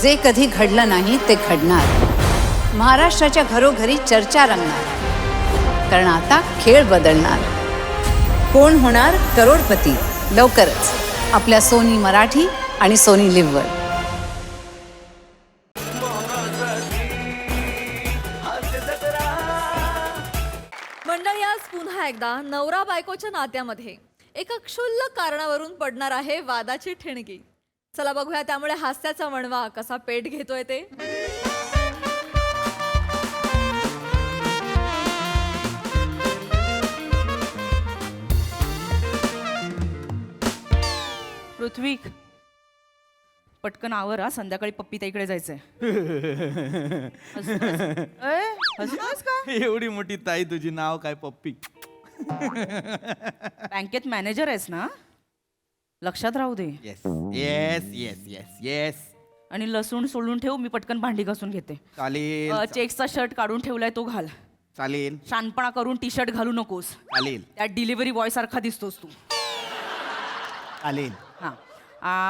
जे कधी घडलं नाही ते घडणार. महाराष्ट्राच्या घरोघरी चर्चा रंगणार, कारण आता खेळ बदलणार. कोण होणार करोडपती लवकरच आपल्या सोनी मराठी आणि सोनी लिव्हवर. मंडळी, आज पुन्हा एकदा नवरा बायकोच्या नात्यामध्ये एका क्षुल्लक कारणावरून पडणार आहे वादाची ठिणगी. चला बघूया त्यामुळे हास्याचा वणवा कसा पेट घेतोय ते. पृथ्वी, पटकन आवर हा, संध्याकाळी पप्पी ताईकडे जायचंय. हसतोस का? एवढी मोठी ताई तुझी, नाव काय पप्पी? बँकेत मॅनेजर आहेस ना, लक्षात राहू दे. Yes yes yes yes yes. आणि लसूण सोडून ठेव, मी पटकन भांडी घासून घेते. चालेल चेक्सचा शर्ट काढून ठेवलाय तो घाल. चालेल शानपणा करून टी शर्ट घालू नकोस, चालेल त्यात डिलिव्हरी बॉय सारखा दिसतोस तू. चालेल. हा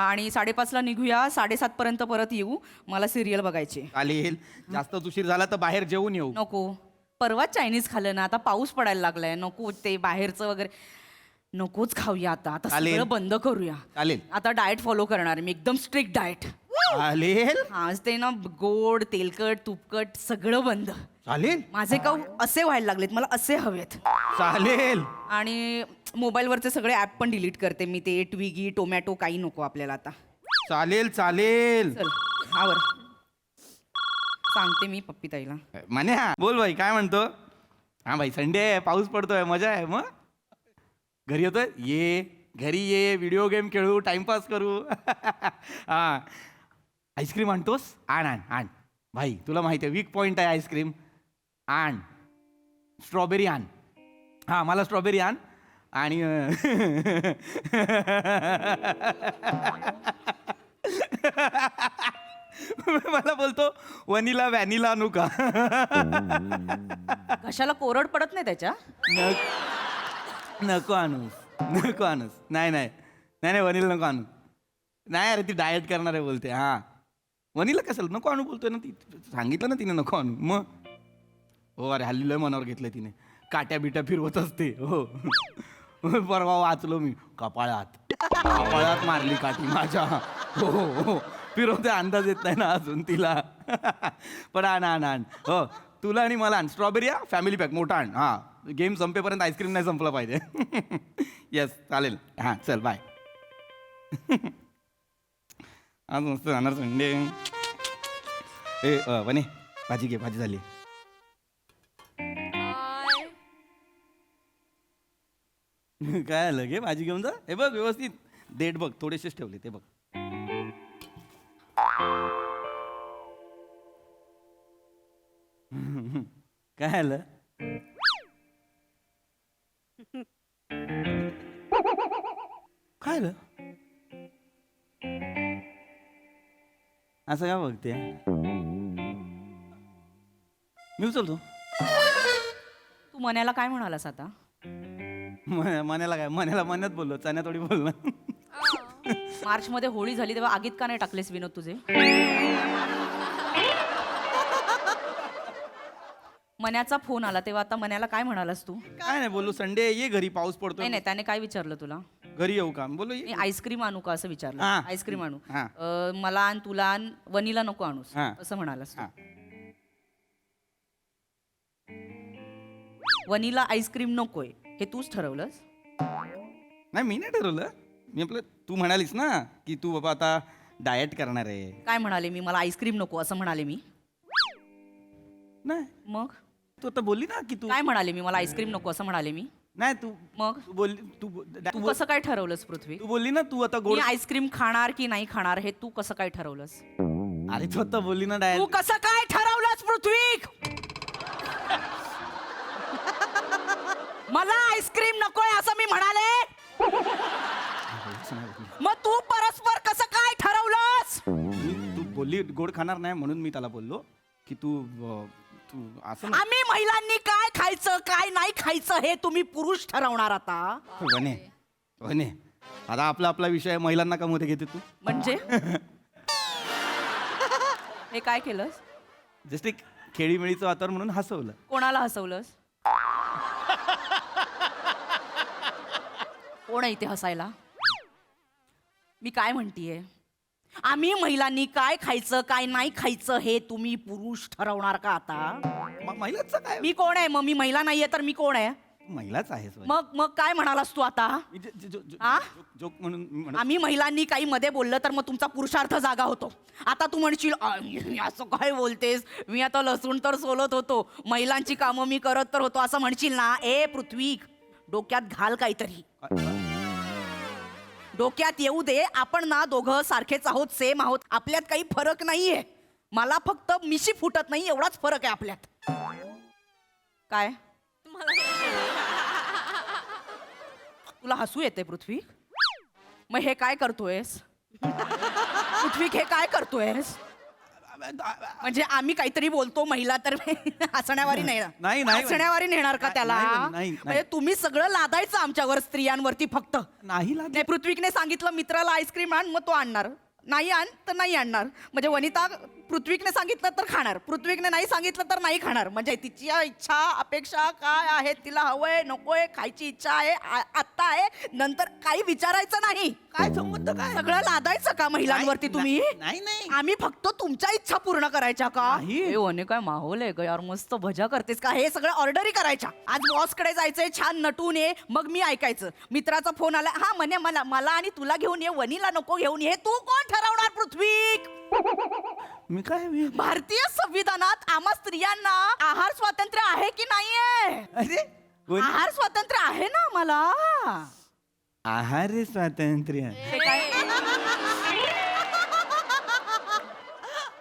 आणि 5:30ला निघूया, 7:30 पर्यंत परत येऊ, मला सिरियल बघायची. चालेल. जास्त उशीर झाला तर बाहेर जेवून येऊ. नको, परवा चायनीज खाल्लं ना, आता पाऊस पडायला लागलाय, नको ते बाहेरचं वगैरे नकोच खाऊया. आता आता चालेल. सगळं बंद करूया. चालेल आता डाएट फॉलो करणार मी, एकदम स्ट्रिक्ट डाएट. चालेल आज ते ना गोड तेलकट तुपकट सगळं बंद. चालेल माझे काऊ असे व्हायला लागलेत, मला असे हवेत. चालेल. आणि मोबाईलवरचे सगळे ॲप पण डिलीट करते मी, ते ट्विगी टोमॅटो काही नको आपल्याला आता. चालेल चालेल. चल आवर, सांगते मी पप्पी ताईला. मान्या बोल भाई, काय म्हणतो? हा भाई, संडे आहे, पाऊस पडतोय, मजा आहे. मग घरी येतोय? ये घरी ये, व्हिडिओ गेम खेळू, टाइमपास करू. हा, आईस्क्रीम आणतोस? आण आण आण भाई, तुला माहिती आहे वीक पॉइंट आहे आईस्क्रीम. आण स्ट्रॉबेरी आण. हां मला स्ट्रॉबेरी आण. आणि मला बोलतो वनिला व्हॅनिला आणू का? कशाला कोरड पडत नाही त्याच्या? नको आणूस, नको आणूस. नाही नाही नाही नाही, वनिला नको आणू. नाही अरे, ती डाएट करणार आहे बोलते. हां वनिला कशाला नको आणू बोलतोय ना, ती सांगितलं ना तिने नको आणू. मग हो, अरे हल्ली लय मनावर घेतलं तिने, काट्या बिट्या फिरवत असते. हो परवा वाचलो मी, कपाळात मारली काठी माझ्या. हो हो फिरवते, अंदाज येत नाही ना अजून तिला. पण आण आण आण. हो तुला आणि मला आण स्ट्रॉबेरी, फॅमिली पॅक मोठा आण. हां गेम संपेपर्यंत आईस्क्रीम नाही संपलं पाहिजे. येस चालेल. हां चल बाय. आज मस्त जाणार संडे. ए वने भाजी घे, भाजी झाली. काय आलं घे, भाजी घेऊन जा. हे बघ व्यवस्थित देठ बघ, थोडेसेच ठेवले ते बघ. काय आलं? काय आलं? असं का बघते? मी उचलतो. तू मन्याला काय म्हणालास आता? मण्याला काय, मण्याला मन्यात बोललो, चण्या थोडी बोललो. मार्च मध्ये होळी झाली तेव्हा आगीत का नाही टाकलेस विनोद तुझे? मन्याचा फोन आला तेव्हा आता मन्याला काय म्हणालास तू? काय नाही बोललो, संडे ये घरी, पाऊस पडतोय. नाही नाही, त्याने काय विचारलं तुला? घरी येऊ का बोललो. मी आईस्क्रीम आणू का असं विचारलं. हां. आईस्क्रीम आणू. हां. मला आण, तुला आण, वनीला नको आणूस हां. असं म्हणालास तू. हां. वनीला आईस्क्रीम नकोय हे तूच ठरवलंस? नाही मी नाही ठरवलं, मी आपलं, तू म्हणालीस ना की तू बाबा आता डाएट करणार आहे. काय म्हणाले मी? मला आईस्क्रीम नको असं म्हणाले मी? नाही मग तू आता बोलली ना की तू काय म्हणाले मी? मला आईस्क्रीम नको असं म्हणाले मी? नाही तू मग तू बोलली, तू कसं काय ठरवलंस पृथ्वी? तू बोलली ना तू आता गोड. मी आईस्क्रीम खाणार की नाही खाणार हे तू कसं काय ठरवलंस? अरे तू आता बोलली ना तू डाएट. कसं काय ठरवलंस पृथ्वी? मला आईस्क्रीम नकोय असं मी म्हणाले, मग तू परस्पर कसं काय ठरवलंस? तू बोलली गोड खाणार नाही म्हणून मी त्याला बोललो की तू तू असं ना. आम्ही महिलांनी काय खायचं काय नाही खायचं हे तुम्ही पुरुष ठरवणार आता. वने वने आता आपला आपला विषय महिलांना का मध्ये घेते तू? म्हणजे हे काय केलंस? जस्ट एक खेळीमेळीचं वातावरण म्हणून हसवलं. कोणाला हसवलंस? कोण आहे इथे हसायला? मी काय म्हणतीये, आम्ही महिलांनी काय खायचं काय नाही खायचं हे तुम्ही पुरुष ठरवणार का आता? महिलाचं काय? मी कोण आहे मग? मी महिला नाहीये तर मी कोण आहे? महिलाच आहेस वनी. मग मग काय म्हणालास तू आता? मी आ? जोक म्हणून मी म्हणत- आम्ही महिलांनी काही मध्ये बोललं तर मग तुमचा पुरुषार्थ जागा होतो. आता तू म्हणशील मी असं काय बोलतेस, मी आता लसूण तर सोलत होतो, महिलांची कामं मी करत तर होतो असं म्हणशील ना. ए पृथ्वी, डोक्यात घाल काहीतरी. डोक्यात येऊ दे. आपण ना दोघं सारखेच आहोत, सेम आहोत, आपल्यात काही फरक नाहीये. मला फक्त मिशी फुटत नाही एवढाच फरक आहे आपल्यात. काय तुला हसू येते पृथ्वी? मग हे काय करतोयस पृथ्वी? हे काय करतोयस? म्हणजे आम्ही काहीतरी बोलतो महिला तर हसण्यावारी नाही ना? नाही, नाही. हसण्यावारी नेणार का त्याला? नाही, नाही. म्हणजे तुम्ही सगळं लादायचं आमच्यावर स्त्रियांवरती फक्त. नाही लाद. नाही, पृथ्वीकने सांगितलं मित्राला आईस्क्रीम आण, मग तो आणणार. नाही आण तर नाही आणणार. म्हणजे वनिता पृथ्वीकने सांगितलं तर खाणार, पृथ्वीकने नाही सांगितलं तर नाही खाणार. म्हणजे तिची इच्छा अपेक्षा काय आहे, तिला हवंय नकोय, खायची इच्छा आहे आत्ता आहे, नंतर काही विचारायचं नाही. काय संबंध काय? सगळं लादायचं का महिलांवरती तुम्ही? नाही नाही. आम्ही फक्त तुमच्या इच्छा पूर्ण करायच्या का? नाही. हे वने काय माहोल आहे ग यार, मस्त भजा करतेस का? हे सगळं ऑर्डरी करायच्या. आज बॉसकडे जायचंय, छान नटून ये, मग मी ऐकायचं. मित्राचा फोन आला, हा म्हणे मला आणि तुला घेऊन ये, वनीला नको घेऊन ये. तू कोण ठरवणार पृथ्वी? मी काय भारतीय संविधानात आम्हा स्त्रियांना आहार स्वातंत्र्य आहे की नाहीये? अरे वनी- आहार स्वातंत्र्य आहे ना आम्हाला. आहार स्वातंत्र्य. हे काय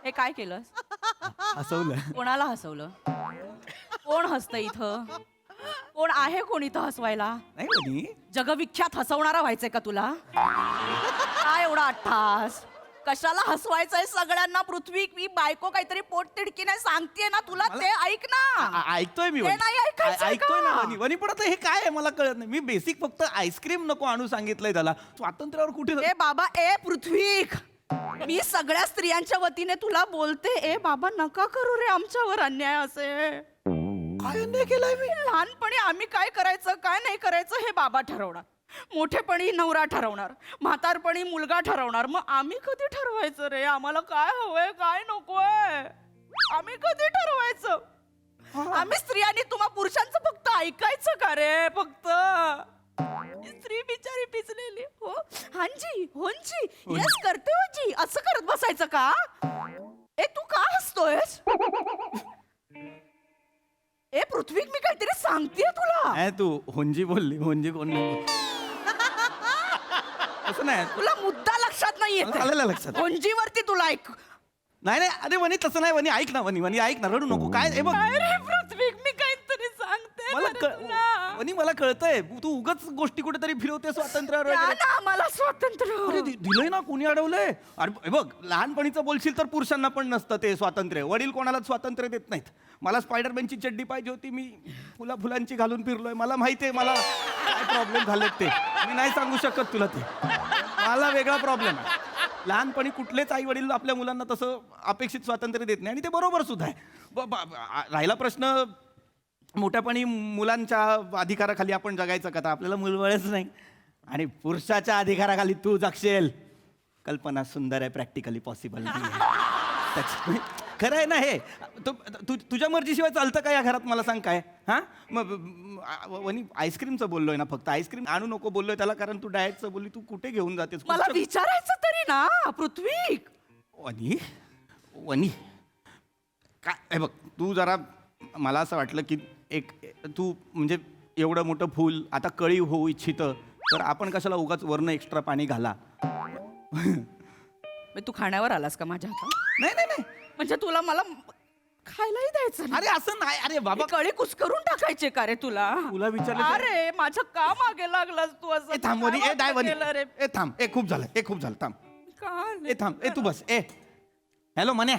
हे काय केलंस? हसवलं. कोणाला हसवलं? कोण हसतं इथं? कोण आहे कोण इथं हसवायला? नाही वनी. जगविख्यात हसवणारा व्हायचंय का तुला? काय एवढा अट्टास? कशाला हसवायचंय सगळ्यांना पृथ्वी? मी बायको काहीतरी पोटतिडकीने सांगतेय ना तुला, ते ऐक ना. ऐकतोय मी ते वनी. नाही ऐकायचंय ऐकतोय का? ना वनी. वनी पण आता हे काय आहे मला कळत नाही. मी बेसिक फक्त आईस्क्रीम नको आणू सांगितलंय त्याला. स्वातंत्र्यावर कुठे ए बाबा, ए पृथ्वी, मी सगळ्या स्त्रियांच्या वतीने तुला बोलते. ए बाबा, नका करू रे आमच्यावर अन्याय असे. काय अन्याय केलाय मी? लहानपणी आम्ही काय करायचं काय नाही करायचं हे बाबा ठरवणार, मोठेपणी नवरा ठरवणार, म्हातारपणी मुलगा ठरवणार. मग आम्ही कधी ठरवायचं रे आम्हाला काय हवंय काय नकोय? आम्ही कधी ठरवायचं? आम्ही स्त्रियांनी तुम्हा पुरुषांचं फक्त ऐकायचं का रे? फक्त स्त्री बिचारी पिचलेली. हो हांजी होंजी यस करते हो जी, असं करत बसायचं का? ए तू का हसतोयस? ए पृथ्वी, मी काहीतरी सांगतेय तुला. नाही तू होंजी बोलली. होंजी कोण नाही. असं नाही. तुला मुद्दा लक्षात नाही आलेलं लक्षात. वरती तुला ऐक. नाही नाही. अरे वनी तसं नाही. वनी ऐक ना. वनी ऐक ना. रडू नको. काय हे बघ. काय रे पृथ्वी, मी काहीतरी सांगते मला बरं तुला. वनी मला कळतंय तू उगाच गोष्टी कुठेतरी फिरवते स्वातंत्र्यावर द्या वगैरे. ना मला स्वातंत्र्य. अरे दिलंय ना. कोणी अडवलंय? अरे हे बघ, लहानपणीचं बोलशील तर पुरुषांना पण नसतं ते स्वातंत्र्य. वडील कोणालाच स्वातंत्र्य देत नाहीत. मला स्पायडरमॅनची चड्डी पाहिजे होती, मी फुलांची घालून फिरलोय. मला माहितीये मला काय प्रॉब्लेम झालेत ते. मी नाही सांगू शकत तुला ते. मला वेगळा प्रॉब्लेम आहे. लहानपणी कुठलेच आई वडील आपल्या मुलांना तसं अपेक्षित स्वातंत्र्य देत नाही आणि ते बरोबर सुद्धा आहे. राहिला प्रश्न मोठ्यापणी मुलांच्या अधिकाराखाली आपण जगायचं का? तर आपल्याला मुलबळच नाही. आणि पुरुषाच्या अधिकाराखाली तू जगशील, कल्पना सुंदर आहे, प्रॅक्टिकली पॉसिबल नाही. खरं आहे ना हे? तुझ्या मर्जीशिवाय चालतं का या घरात मला सांग काय? हां मग वनी आईस्क्रीमचं बोललोय ना फक्त. आईस्क्रीम आणू नको बोललोय त्याला, कारण तू डाएटचं बोलली. तू कुठे घेऊन जातेस? मला विचारायचं तरी ना पृथ्वी. वनी वनी काय हे बघ, तू जरा मला असं वाटलं की एक तू म्हणजे एवढं मोठं फूल आता कळी होऊ इच्छितं, तर आपण कशाला उगाच वरनं एक्स्ट्रा पाणी घाला. तू खाण्यावर आलास का माझ्या हातात? नाही नाही नाही. म्हणजे तुला मला खायलाही द्यायचं नाही? अरे असं नाही. अरे बाबा, कळी कुस्करून टाकायचे का रे तुला? तुला विचारलं. अरे माझं का मागे लागलास तू असं? ए थांब वनी. ए डाय वनी. केलं रे? ए थांब. ए खूप झालं. ए खूप झालं. थांब. काय ए थांब. ए तू बस. ए हॅलो मन्या.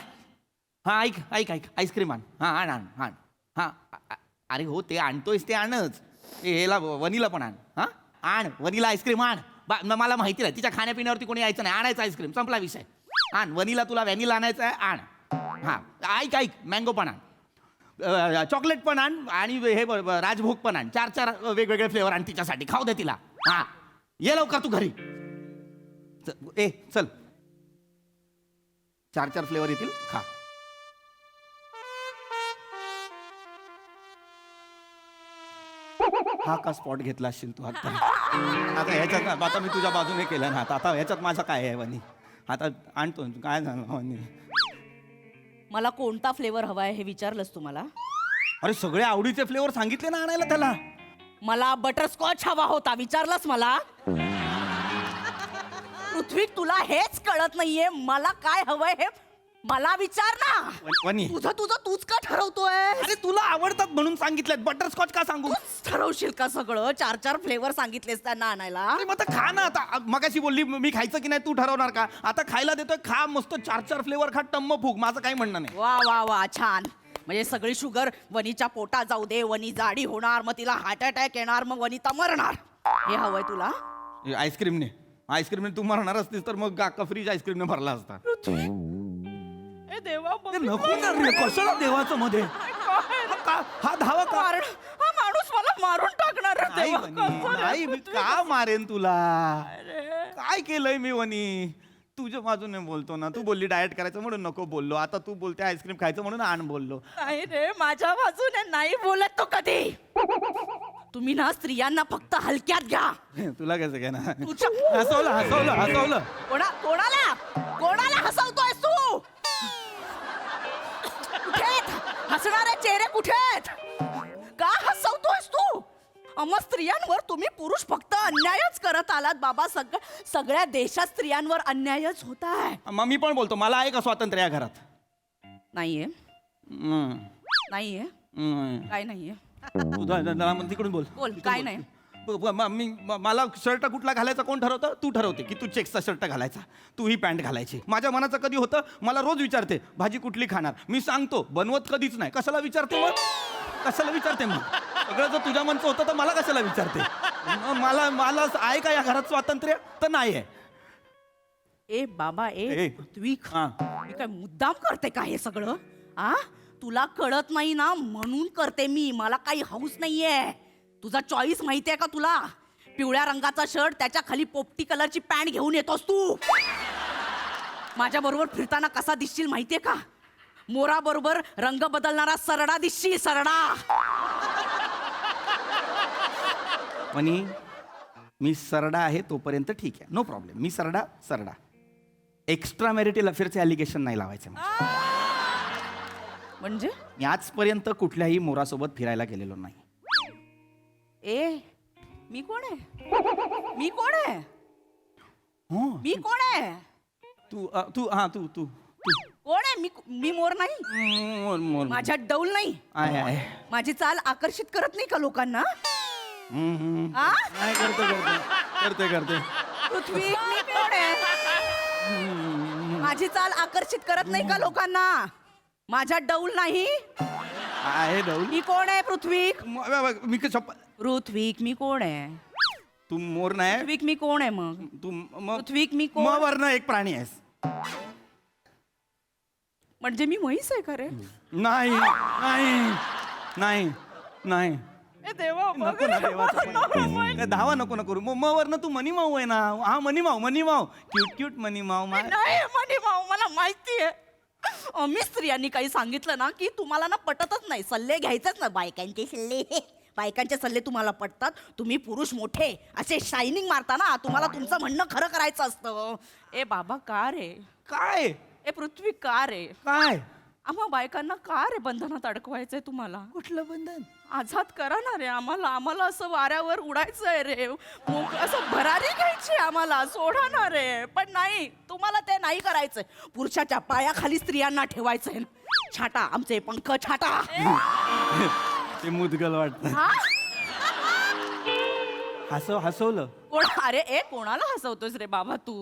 हां ऐक ऐक ऐक. आईस्क्रीम आण. हां आण आण आण. हां अरे हो ते आणतोयस ते आणच. ए हेला वनीला पण आण. हां आण वनीला आईस्क्रीम आण. मला माहिती नाही तिच्या खाण्यापिण्यावरती कोणी यायचं नाही. आणायचं आईस्क्रीम, संपला विषय. आण वनीला. तुला व्हॅनिला आणायचं आहे आण. हा ऐक ऐक मँगो पण आण, चॉकलेट पण आण आणि हे राजभोग पण आण. 4 वेगवेगळे फ्लेवर आण तिच्यासाठी, खाऊ दे तिला. हा ये लवकर तू घरी. ए चल, 4 फ्लेवर येतील, खा. हा का स्पॉट घेतला असशील तू आता? आता ह्याच्यात आता मी तुझ्या बाजूने केलं ना, आता ह्याच्यात माझं काय आहे वनी? आता आणतो काय झालं वनी? मला कोणता फ्लेवर हवा आहे हे विचारलंस तुम्हाला? अरे सगळे आवडीचे फ्लेवर सांगितले ना आणायला त्याला. मला बटरस्कॉच हवा होता, विचारलंस मला? पृथ्वी, तुला हेच कळत नाहीये मला काय हवंय हे? मला विचार ना. वनी, तुझं तूच का ठरवतोय? अरे तुला आवडतात म्हणून सांगितलेत, बटरस्कॉच का सांगू? तूच ठरवशील का सगळं? 4 फ्लेवर सांगितलेस त्यांना आणायला. अरे मग आता खा ना. आता मगाशी बोलली मी खायचं की नाही तू ठरवणार का? आता खायला देतोय, खा मस्त 4 फ्लेवर खा, टम्म फूक, माझं काही म्हणणं नाही. वा वा वा, छान. म्हणजे सगळी शुगर वनीच्या पोटात जाऊ दे, वनी जाडी होणार, मग तिला हार्ट अटॅक येणार, मग वनी तमरणार. हे हवंय तुला? आईस्क्रीमने तू मारणार असतीस तर मग का फ्रीज आईस्क्रीमने भरला असता. ए देवा, ते नको ना रे, कशाला देवाचं मध्ये? हा धावा का? हा माणूस मला मारून टाकणार रे नाही देवा. वनी, नाही मी का मारेन तुला? काय केलंय मी वनी? तुझ्या बाजूने बोलतो ना. तू बोलली डाएट करायचं म्हणून नको बोललो, आता तू बोलते आईस्क्रीम खायचं म्हणून आण बोललो. नाही रे, माझ्या बाजूने नाही बोलत तो कधी. तुम्ही ना स्त्रियांना फक्त हलक्यात घ्या. तुला कसं काय ना? तुझ्या- हसवलं. कोणाला हसवतोय तू? कुठेत हसणारे चेहरे, कुठेत? का हसवतोयस तू? मग स्त्रियांवर तुम्ही पुरुष फक्त अन्यायच करत आलात बाबा. सगळ्या देशात स्त्रियांवर अन्यायच होत आहे. मग मी पण बोलतो, मला आहे का स्वातंत्र्य या घरात? नाहीये. हम्म. नाहीये. हम्म. काय नाहीये? तिकडून बोल. बोल, काय नाही? मला शर्ट कुठला घालायचा कोण ठरवतं? तू ठरवते की तू चेक्सचा शर्ट घालायचा, तू ही पॅन्ट घालायची. माझ्या मनाचं कधी होतं, मला रोज विचारते भाजी कुठली खाणार, मी सांगतो बनवत कधीच नाही. कशाला विचारते मग? सगळं जर तुझ्या मनचं होतं तर मला कशाला विचारते? मला आहे का या घरात स्वातंत्र्य? तर नाही आहे. ए बाबा, ए. पृथ्वी, हा. मी काय मुद्दाम करते का हे सगळं? आ तुला कळत नाही ना म्हणून करते मी. मला काही हौस नाहीये. तुझा चॉईस माहितीये का तुला? पिवळ्या रंगाचा शर्ट, त्याच्या खाली पोपटी कलरची पॅन्ट घेऊन येतोस तू. माझ्या बरोबर फिरताना कसा दिसशील माहितीये का? मोरा बरोबर रंग बदलणारा सरडा दिसशील, सरडा. वनी, मी सरडा आहे तोपर्यंत ठीक आहे, नो प्रॉब्लेम. मी सरडा. एक्स्ट्रा मॅरिटल अफेअरचे ॲलिगेशन नाही लावायचे मला. म्हणजे मी आजपर्यंत कुठल्याही मोरासोबत फिरायला गेलेलो नाही. ए मी कोण आहे? मी कोण आहे? हो, मी कोण आहे? तू कोण आहे? मी मोर नाही. मोर. माझ्यात डौल नाही. आहे. माझी चाल आकर्षित करत नाही का लोकांना? आ? नाही, करते. पृथ्वी, मी कोण आहे? माझी चाल आकर्षित करत नाही का लोकांना? माझ्यात डौल नाही. आहे डौल. मी कोण आहे पृथ्वी? मी पृथ्वी, मी कोण आहे? तू मोर नाही. पृथ्वी, मी कोण आहे मग? तू पृथ्वी, मी कोण? वरनं एक प्राणी आहेस. म्हणजे मी म्हैस आहे का रे? नाही. ए देवा, नको ना देवाचं. धावा नको ना करू. वरनं तू मनीमाऊ आहे ना. हा मनीमाऊ क्यूट मनीमाऊ. नाही म्हणे भाऊ, मला माहिती आहे. मी स्त्रियांनी काही सांगितलं ना की तुम्हाला ना पटतच नाही. सल्ले घ्यायचेच ना, बायकांचे सल्ले तुम्हाला पटतात. तुम्ही पुरुष मोठे असे शायनिंग मारता ना, तुम्हाला तुमचं म्हणणं खरं करायचं असतं. ए बाबा, का रे? काय? ए पृथ्वी, का रे? काय? आम्हा बायकांना का रे बंधनात अडकवायचंय तुम्हाला? कुठलं बंधन? आझाद करा ना रे आम्हाला असं वाऱ्यावर उडायचंय रे. असं भरारी घ्यायची आम्हाला, सोडा ना रे. पण नाही, तुम्हाला ते नाही करायचंय. पुरुषाच्या पायाखाली स्त्रियांना ठेवायचंय. छाटा, आमचे पंख छाटा. ते मुदगल वाटत. हा? हसवलं. अरे कोणाला हसवतोस रे बाबा तू?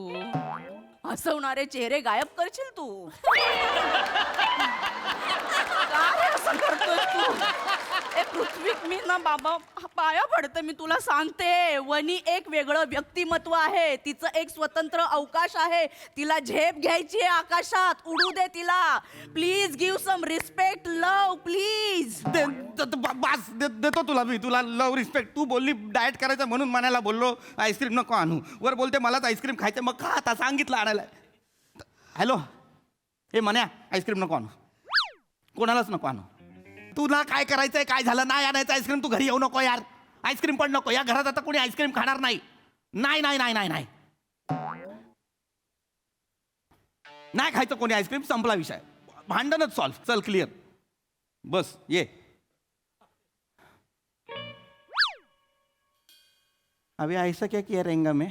हसवणारे चेहरे गायब करशील तू. काय असं करतोय तू? ए पृथ्वी, मी ना बाबा पाया पडते, मी तुला सांगते. वनी एक वेगळं व्यक्तिमत्व आहे, तिचं एक स्वतंत्र अवकाश आहे. तिला झेप घ्यायची आहे आकाशात, उडू दे तिला. Please give some respect, love, please. बास देतो तुला मी, तुला लव रिस्पेक्ट. तू बोलली डाएट करायचं म्हणून म्हणायला बोललो आईस्क्रीम नको आणू. वर बोलते मलाच आईस्क्रीम खायचं, मग का आता सांगितलं आणायला. हॅलो, हे म्हण्या आईस्क्रीम नको आणू, कोणालाच नको आणू. तुला काय करायचंय, काय झालं, नाही आणायचं आईस्क्रीम, तू घरी येऊ नको यार. आईस्क्रीम पण नको, या घरात आता कोणी आईस्क्रीम खाणार नाही. नाही नाही नाही नाही नाही नाही खायचं कोणी आईस्क्रीम, संपला विषय, भांडणच सॉल्व. चल क्लिअर, बस ये. अभी ऐसा क्या किया रहेगा मैं.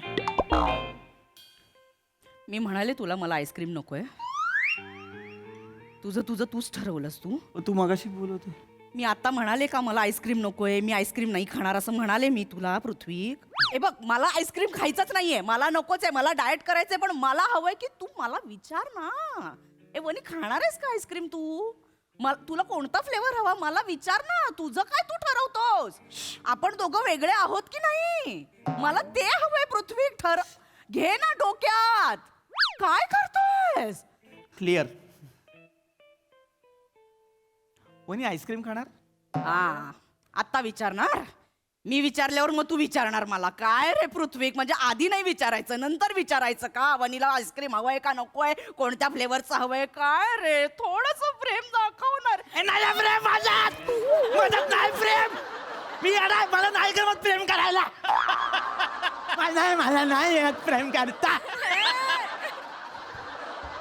मी म्हणाले तुला मला आईस्क्रीम नकोय. तुझं तुझं तूच ठरवलंस. तू मगाशी बोलत होती. मी आता म्हणाले का मला आईस्क्रीम नकोय, मी आईस्क्रीम नाही खाणार असं म्हणाले मी तुला पृथ्वी. ए बघ, मला आईस्क्रीम खायचंच नाहीये, मला नकोच आहे, मला डाएट करायचंय, पण मला हवंय की तू मला विचार ना. ए वनी, खाणार आहेस का आईस्क्रीम तू? तुला कोणता फ्लेवर हवा मला विचार ना. तुझं काय तू ठरवतोस. आपण दोघं वेगळे आहोत की नाही, मला ते हवंय पृथ्वी. घे ना डोक्यात, काय करतोयस. क्लिअर. कोणी आईस्क्रीम खाणार. हा, आता विचारणार. मी विचारल्यावर मग तू विचारणार मला. काय रे पृथ्वी, म्हणजे आधी नाही विचारायचं, नंतर विचारायचं का वनीला आईस्क्रीम हवंय का नकोय, कोणत्या फ्लेवरचं हवंय. काय रे, थोडस प्रेम दाखवणार. नाही प्रेम माझ्यात, माझ्यात नाही प्रेम. मी येणार, मला नाही करत प्रेम करायला. मला नाही येत प्रेम करता.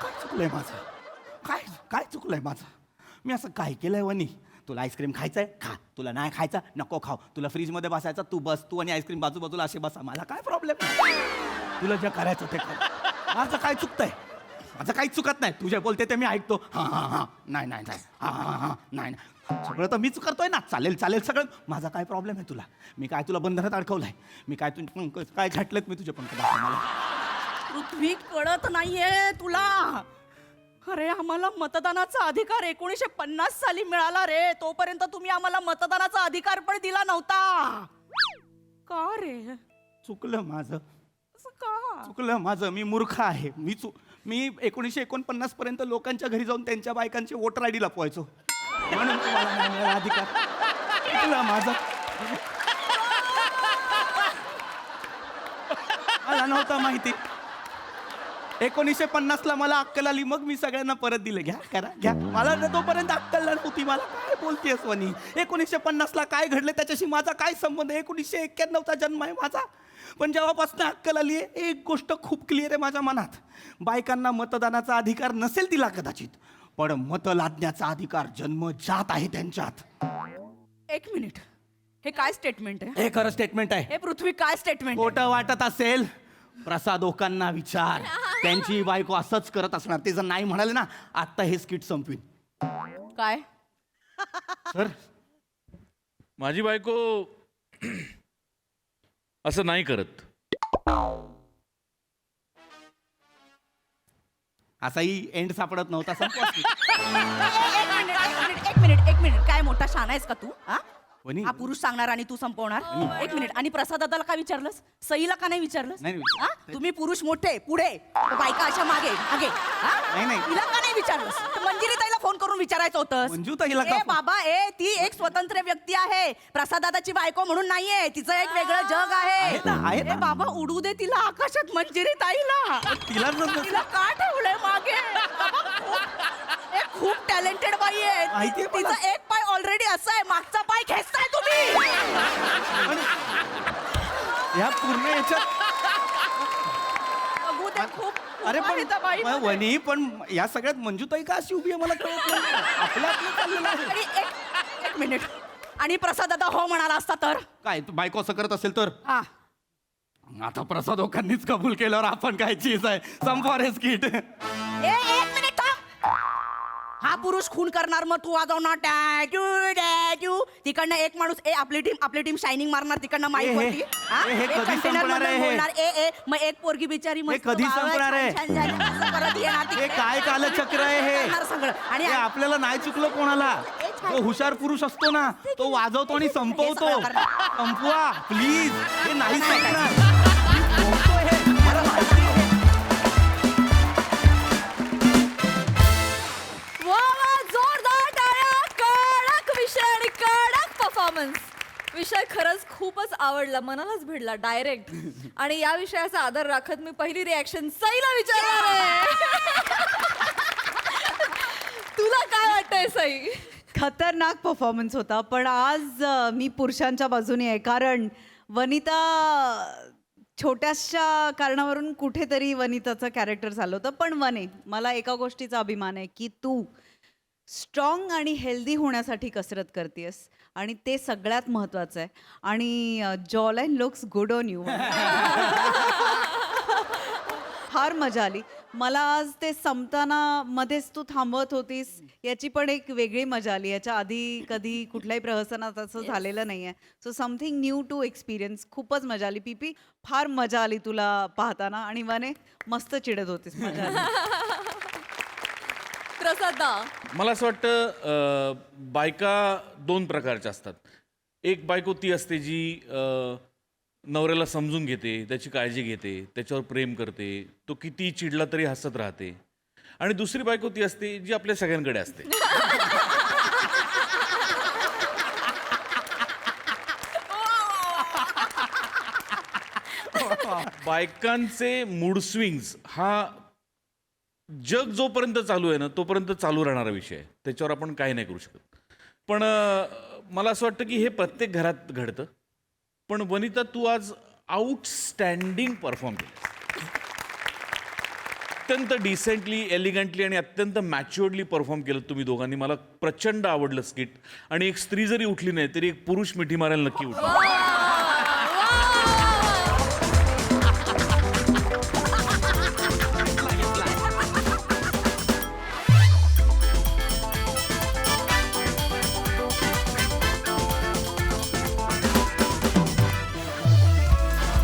काय चुकलंय माझं, काय काय चुकलंय माझं. मी असं काय केलंय वनी. तुला आईस्क्रीम खायचंय खा, तुला नाही खायचं नको खाऊ. तुला फ्रीजमध्ये बसायचं तू बस, तू आणि आईस्क्रीम बाजूबाजूला असे बसा, मला काय प्रॉब्लेम. तुला जे करायचं ते कर. माझं काय चुकतंय, माझं काही चुकत नाही. तुझे बोलते ते मी ऐकतो. हां हां हां, नाही नाही नाही, हां हां हां, नाही नाही, सगळं तर मीच करतोय ना. चालेल चालेल सगळं. माझा काय प्रॉब्लेम आहे तुला. मी काय तुला बंधनात अडकवलंय. मी काय काय घातलेत मी तुझे पंख दाखव मला. पृथ्वी, कळत नाहीये तुला. अरे, आम्हाला मतदानाचा अधिकार 1950 साली मिळाला रे. तोपर्यंत तुम्ही आम्हाला मतदानाचा अधिकार पण दिला नव्हता. का रे, चुकलं माझं, असं का. चुकलं माझं. मी मूर्ख आहे. मी 1949 पर्यंत लोकांच्या घरी जाऊन त्यांच्या बायकांचे वोटर आय डी लपवायचो, म्हणून तुम्हाला नाही मिळाला अधिकार. चुकलं माझं. मला नव्हतं माहिती. 1950ला मला अक्कल आली, मग मी सगळ्यांना परत दिलं. घ्या करा घ्या. मला तोपर्यंत अक्कल नव्हती. मला काय बोलतेस वनी. 1950ला काय घडलं त्याच्याशी माझा काय संबंध. 1991चा जन्म आहे माझा. पण जेव्हापासून अक्कल आली आहे, एक गोष्ट खूप क्लिअर आहे माझ्या मनात. बायकांना मतदानाचा अधिकार नसेल दिला कदाचित, पण मत लादण्याचा अधिकार जन्मजात आहे त्यांच्यात. एक मिनिट, हे काय स्टेटमेंट आहे. हे खरं स्टेटमेंट आहे. हे पृथ्वी काय स्टेटमेंट. खोटं वाटत असेल प्रसाद ओकांना विचार. त्यांची बायको असंच करत असणार. ते जर नाही म्हणाले ना, आता हे स्किट संपवीन. काय. सर, माझी बायको असं नाही करत. असाही एंड सापडत नव्हता. संपवा skit. एक मिनिट, काय मोठा शाना आहेस का तू. वनी. हा पुरुष सांगणार आणि तू संपवणार. एक मिनिट, आणि प्रसाद दादाला काय विचारलंस, सईला का नाही विचारलंस. नाही विचारलं. हा? तुम्ही पुरुष मोठे पुढे, बायका अशा मागे मागे. हा? नाही. तिला का नाही विचारलंस. मंजिरी ताईला फोन करून विचारायचं होतं. मंजूताईला का ए फोन? बाबा, ती एक स्वतंत्र व्यक्ती आहे. प्रसाद दादाची बायको म्हणून नाहीये. तिचं एक वेगळं जग आहे. आहे ना. ए बाबा, उडू दे तिला आकाशात मंजिरी ताईला. तिला का ठेवलंय मागे. खूप टॅलेंटेड बाई आहे. माहितीये मला. तिचा एक पाय ऑलरेडी असा आहे, मागचा पाय खेचताय तुम्ही. या पूर्ण याच्यात बघू दे, खूप अरे आहे त्या पण बाईमध्ये. वनी, पण या सगळ्यात मंजूताई का अशी उभी आहे मला कळत नाही. आपलं चाललेलं आहे. आणि एक मिनिट, आणि प्रसाद दादा हो म्हणाला असता तर. काय तू बायको असं करत असेल तर. हा, आता प्रसाद ओकांनीच कबूल केल्यावर आपण काय चीज आहे. संपवा रे स्किट. एक मिनिट थांब. हा पुरुष खून करणार, मग तू वाजवणार टॅटू टॅटू. तिकडनं एक माणूस आपली टीम शायनिंग मारणार तिकडनं माईक वरती. हे कधी संपणार आहे हे? बोलणार मग एक पोरगी बिचारी मस्त कधी वाव, संपणार आहे? छान झाली, असं करत येणार हे तिकडे. काय कालचक्र आहे हे. करणार सगळं. आणि हे आपल्याला नाही चुकलं कोणाला. तो हुशार पुरुष असतो ना, तो वाजवतो आणि संपवतो. संपवा प्लीज, हे नाही संपणार. मी बोलतोय हे, मला माहिती आहे. वा वा, जोरदार टाळ्या. कडक विषय आणि कडक परफॉर्मन्स. विषय खरंच खूपच आवडला, मनालाच भिडला डायरेक्ट. आणि या विषयाचा आदर राखत मी पहिली रिॲक्शन सईला विचारणार आहे. तुला काय वाटतंय सई? खतरनाक परफॉर्मन्स होता, पण आज मी पुरुषांच्या बाजूने आहे. कारण वनिता छोट्याशा कारणावरून कुठेतरी वनिताचं कॅरेक्टर झालं होतं. पण वने, मला एका गोष्टीचा अभिमान आहे की तू स्ट्रॉंग आणि हेल्दी होण्यासाठी कसरत करतेस, आणि ते सगळ्यात महत्त्वाचं आहे. आणि jawline looks good on you. फार मजा आली मला आज. ते संपताना मध्येच तू थांबवत होतीस, याची पण एक वेगळी मजा आली. याच्या आधी कधी कुठल्याही प्रहसनात असं झालेलं नाही आहे. So something new to experience. खूपच मजा आली. पीपी, फार मजा आली तुला पाहताना. आणि वने, मस्त चिडत होतीस. मजा आली. प्रसादा, मला असं वाटतं बायका 2 प्रकारच्या असतात. एक बायको ती असते जी नवऱ्याला समजून घेते, त्याची काळजी घेते, त्याच्यावर प्रेम करते, तो किती चिडला तरी हसत राहते. आणि दुसरी बायको ती असते जी आपल्या सगळ्यांकडे असते. बायकांचे मूड स्विंग्स हा जग जोपर्यंत चालू आहे ना तोपर्यंत चालू राहणारा विषय आहे. त्याच्यावर आपण काही नाही करू शकत. पण मला असं वाटतं की हे प्रत्येक घरात घडतं. पण वनिता, तू आज आउटस्टँडिंग परफॉर्म केलं. अत्यंत डिसेंटली, एलिगंटली आणि अत्यंत मॅच्युअर्डली परफॉर्म केलं तुम्ही दोघांनी. मला प्रचंड आवडलं स्किट. आणि एक स्त्री जरी उठली नाही तरी एक पुरुष मिठी मारायला नक्की उठला.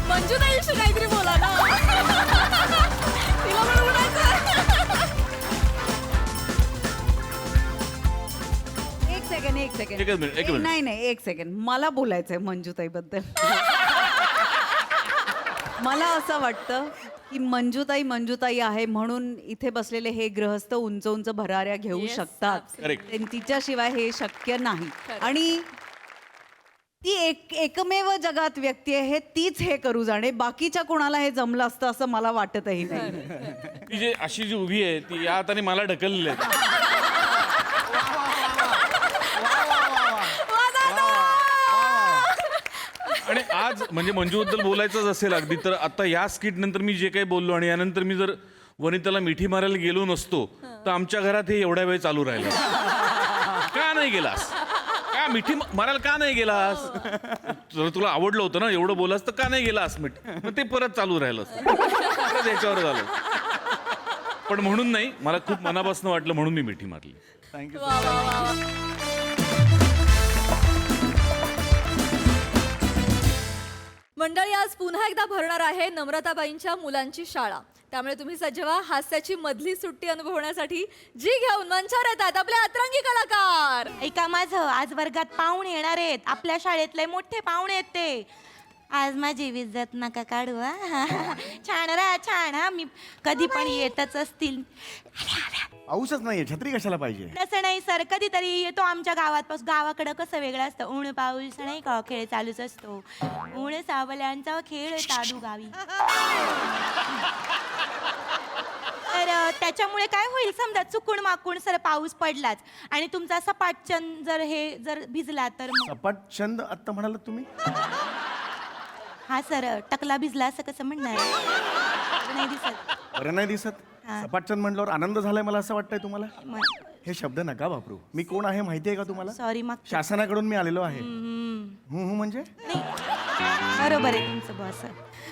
मंजुताईशी काहीतरी बोला ना. तिला पण बोलायचं. एक सेकंड. एकच मिनिट. नाही नाही, एक सेकंड. मला बोलायचंय मंजुताईबद्दल. मला असं वाटतं की मंजुताई आहे म्हणून इथे बसलेले हे ग्रहस्थ उंच उंच भराऱ्या घेऊ Yes, शकतात. Correct. तिच्याशिवाय हे शक्य नाही. Correct. आणि ती एकमेव जगात व्यक्ती आहे, तीच हे करू जाणे. बाकीच्या कोणाला हे जमलं असतं असं मला वाटतही नाही. ती जे अशी जी उभी आहे ती या हाताने मला ढकललेली आहे. आणि आज म्हणजे मंजूबद्दल बोलायचंच असेल अगदी तर आता या स्किट नंतर मी जे काही बोललो आणि यानंतर मी जर वनिताला मिठी मारायला गेलो नसतो तर आमच्या घरात हे एवढ्या वेळ चालू राहिलं. का नाही गेलास? का मिठी मारायला का नाही गेलास? जर तुला आवडलं होतं ना एवढं बोलास तर का नाही गेलास? मग ते परत चालू राहिलं असतं. परत याच्यावर झालं. पण म्हणून नाही, मला खूप मनापासून वाटलं म्हणून मी मिठी मारली. थँक्यू. वा वा वा. मंडळी, आज पुन्हा एकदा भरणार आहे नम्रताबाईंच्या मुलांची शाळा. त्यामुळे तुम्ही सज्ज व्हा हास्याची मधली सुट्टी अनुभवण्यासाठी. जी घेऊन मंचावर येतात आपले अतरंगी कलाकार. ऐका माझं, आज वर्गात पाहुणे येणार आहेत. आपल्या शाळेतले मोठे पाहुणे आहेत ते. आज माझी इज्जत नका काढू. छान राहा, छान. हा, मी कधी पण येतच असतील. पाऊसच नाहीये, छत्री कशाला पाहिजे? तसं नाही सर, कधीतरी येतो आमच्या गावात. गावाकडं कसं वेगळं असतं. ऊन पाऊस नाही का, खेळ चालूच असतो. ऊन सावल्यांचा खेळ चालू गावी. तर त्याच्यामुळे काय होईल, समजा चुकून माकून सर पाऊस पडलाच आणि तुमचा सपाटचन जर भिजला तर मग. सपाट छंद आता म्हणाल तुम्ही? हा सर, टकला भिजला असं कसं म्हणणार? नाही दिसत. बरं नाही दिसत. हा. सपाटचंद म्हणल्यावर आनंद झालाय मला असं वाटतंय तुम्हाला? म- हे शब्द नका वापरू. मी कोण आहे माहिती आहे का तुम्हाला? सॉरी मग. शासनाकडून मी आलेलो आहे. म्हणजे बरोबर आहे तुमचं बॉस.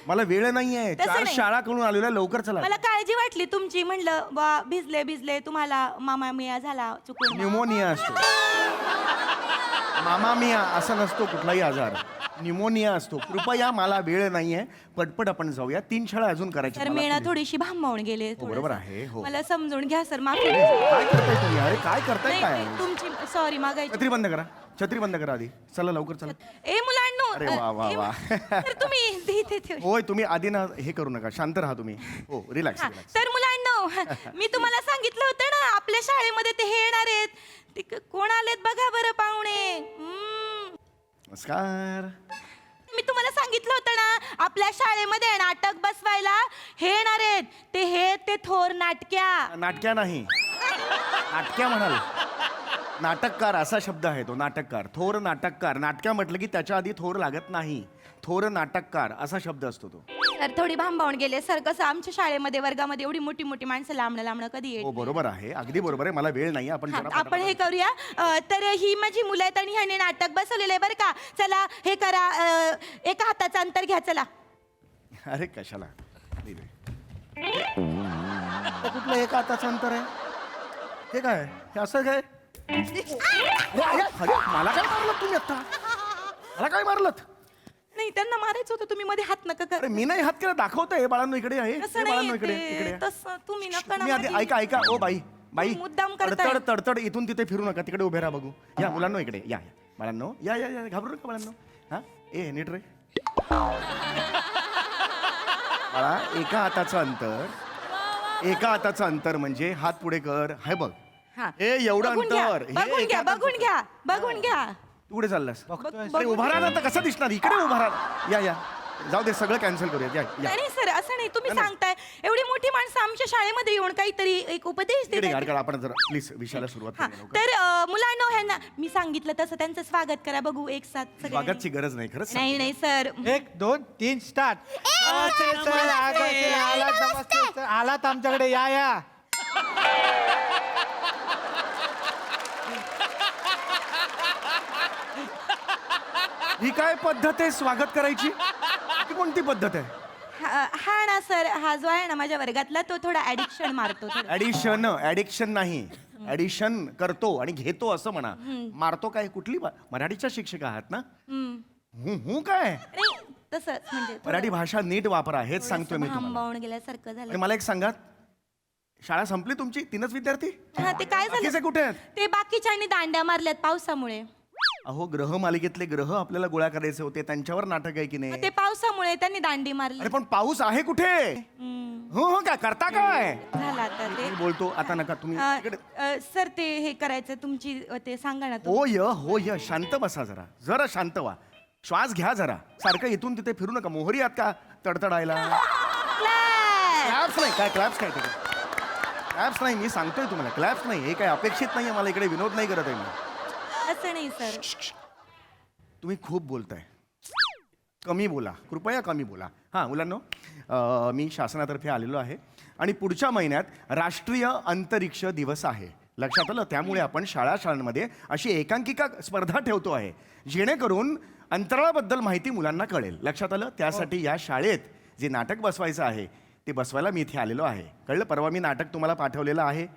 मला वेळ नाहीये. तसं 4 नाही. शाळा करून आलेलो आहे. लवकर चला. मला काळजी वाटली तुमची. म्हणलं बा भिजले तुम्हाला मामा मिया झाला चुकून. न्यूमोनिया असतो. मामा मिया असं नसतो कुठलाही आजार. न्यूमोनिया असतो. कृपया मला वेळ नाहीये. पटपट आपण जाऊया. 3 शाळा अजून करायच्या तर मला मेणा पुढे. थोडीशी भांबावून गेले. हो, बरोबर आहे. हो. मला समजून घ्या सर, माफी. काय करताय तुम्ही? अरे काय करताय नाही, काय? नाही, तुमची सॉरी मागायची. छत्री बंद करा. छत्री बंद करा आधी. चला लवकर चला. ए मुलांनो, अरे वा वा वा तर तुम्ही इथे ठेव. होय तुम्ही आधी ना हे करू नका शांत राहा तुम्ही हो रिलॅक्स हा, तर मुलांनो मी तुम्हाला सांगितलं होतं ना आपल्या शाळेमध्ये ते हे येणार आहेत ते कोण आलेत बघा बरं पाहुणे. नमस्कार. मी तुम्हाला सांगितलं होतं ना आपल्या शाळेमध्ये नाटक बसवायला हे येणार आहेत ते थोर नाटक्या. नाटक्या नाही नाटक्या म्हणाल नाटककार असा शब्द आहे तो नाटककार थोर नाटककार. नाटक्या म्हटलं की त्याच्या आधी थोर लागत नाही थोर नाटककार असा शब्द असतो तो. सर थोडी भांबावून गेले सर कसं आमच्या शाळेमध्ये वर्गामध्ये एवढी मोठी मोठी माणसं लांबणं कधी येईल. हो बरोबर आहे अगदी बरोबर आहे मला वेळ नाही आपण जरा आपण हे करूया तर ही माझी मुलं आहेत आणि ह्याने नाटक बसवलेलं आहे बरं का. चला हे करा एका हाताचं अंतर घ्या चला. अरे कशाला दे. हे कुठलं एका हाताचं अंतर आहे हे काय हे असं काय अरे मला काय मारलं तुम्ही आता मला काय मारलं नाही त्यांना मारायचं होतं तुम्ही मध्ये हात नका अरे करा. मी नाही हात केला दाखवतोय बाळांनो इकडे आहे तसं हे बाळांनो नाही इकडे ते, इकडे तसं तुम्ही नका ना तुम्ही आधी माझी. ऐका ओ बाई बाई मुद्दाम करताय. तडतड तडतड इथून तिथे फिरू नका तिकडे उभे राहा बघू या मुलांनो इकडे या बाळांनो या या या घाबरू नका बाळांनो हा ए नीट रे बाळा एका हाताचं अंतर म्हणजे हात पुढे कर हे बघ हा. हे एवढं बघून घ्या, अंतर हे बघून एका घ्या हाताचं- बघून घ्या बघून घ्या. तू कुठे चाललास बघ- अरे उभा राहा ना तर कसं दिसणार इकडे उभा राहा या या जाऊ दे सगळं कॅन्सल करूया या या नाही सर असं नाही तुम्ही सांगताय एवढी मोठी माणसं आमच्या शाळेमध्ये येऊन काहीतरी एक उपदेश इकडे देतात. गाडकाळ आपण जरा प्लीज विषयाला सुरुवात हा, करूया लवकर. तर मुलांनो ह्यांना मी सांगितलं तसं त्यांचं स्वागत करा बघू एक साथ सगळ्यांनी. स्वागतची गरज नाही खरंच नाही नाही सर 1 2 3 स्टार्ट. आलात आमच्याकडे या या. ही काय पद्धत आहे स्वागत करायची ही कोणती पद्धत आहे हा ना सर हा जो आहे ना माझ्या वर्गातला तो थोडा ऍडिक्शन मारतो थोडं. ऍडिक्शन नाही ऍडिशन करतो आणि घेतो असं म्हणा मारतो काय कुठली मराठीच्या शिक्षक आहात ना हू काय नाही तसंच म्हणजे थोडं मराठी भाषा नीट वापरा हेच सांगतोय मी तुम्हाला भांबावून गेल्यासारखं आणि झालं. मला एक सांगा शाळा संपली तुमची 3च विद्यार्थी हा ते काय बाकीचे झालं कुठे आहेत ते बाकीच्यांनी दांड्या मारल्यात पावसामुळे. अहो ग्रह मालिकेतले ग्रह आपल्याला गोळा करायचे होते त्यांच्यावर नाटक आहे की मग नाही ते पावसामुळे त्यांनी दांडी मारली. अरे पण पाऊस आहे कुठे हो हो काय करता काय झाला आता ते मी बोलतो आता नका तुम्ही इकडे सर ते हे करायचं तुमची ते सांगा ना तुम्ही. हो य शांत बसा जरा शांत व्हा श्वास घ्या जरा सारखं इथून तिथे फिरू नका मोहरी आहात का तडतडायला क्लॅप्स नाही काय क्लॅप्स काय क्लॅप्स नाही मी सांगतोय तुम्हाला क्लॅप्स नाही हे काय अपेक्षित नाहीये मला इकडे विनोद नाही करत आहे मी असं नाही सर. तुम्ही खूप बोलताय कमी बोला कृपया कमी बोला हां मुलांनो मी शासनातर्फे आलेलो आहे आणि पुढच्या महिन्यात राष्ट्रीय अंतरिक्ष दिवस आहे लक्षात आलं त्यामुळे आपण शाळांमध्ये अशी एकांकिका स्पर्धा ठेवतो आहे जेणेकरून अंतराळाबद्दल माहिती मुलांना कळेल लक्षात आलं त्यासाठी या शाळेत जे नाटक बसवायचं आहे ते बसवायला मी इथे आलेलो आहे कळलं परवा मी नाटक तुम्हाला पाठवलेलं आहे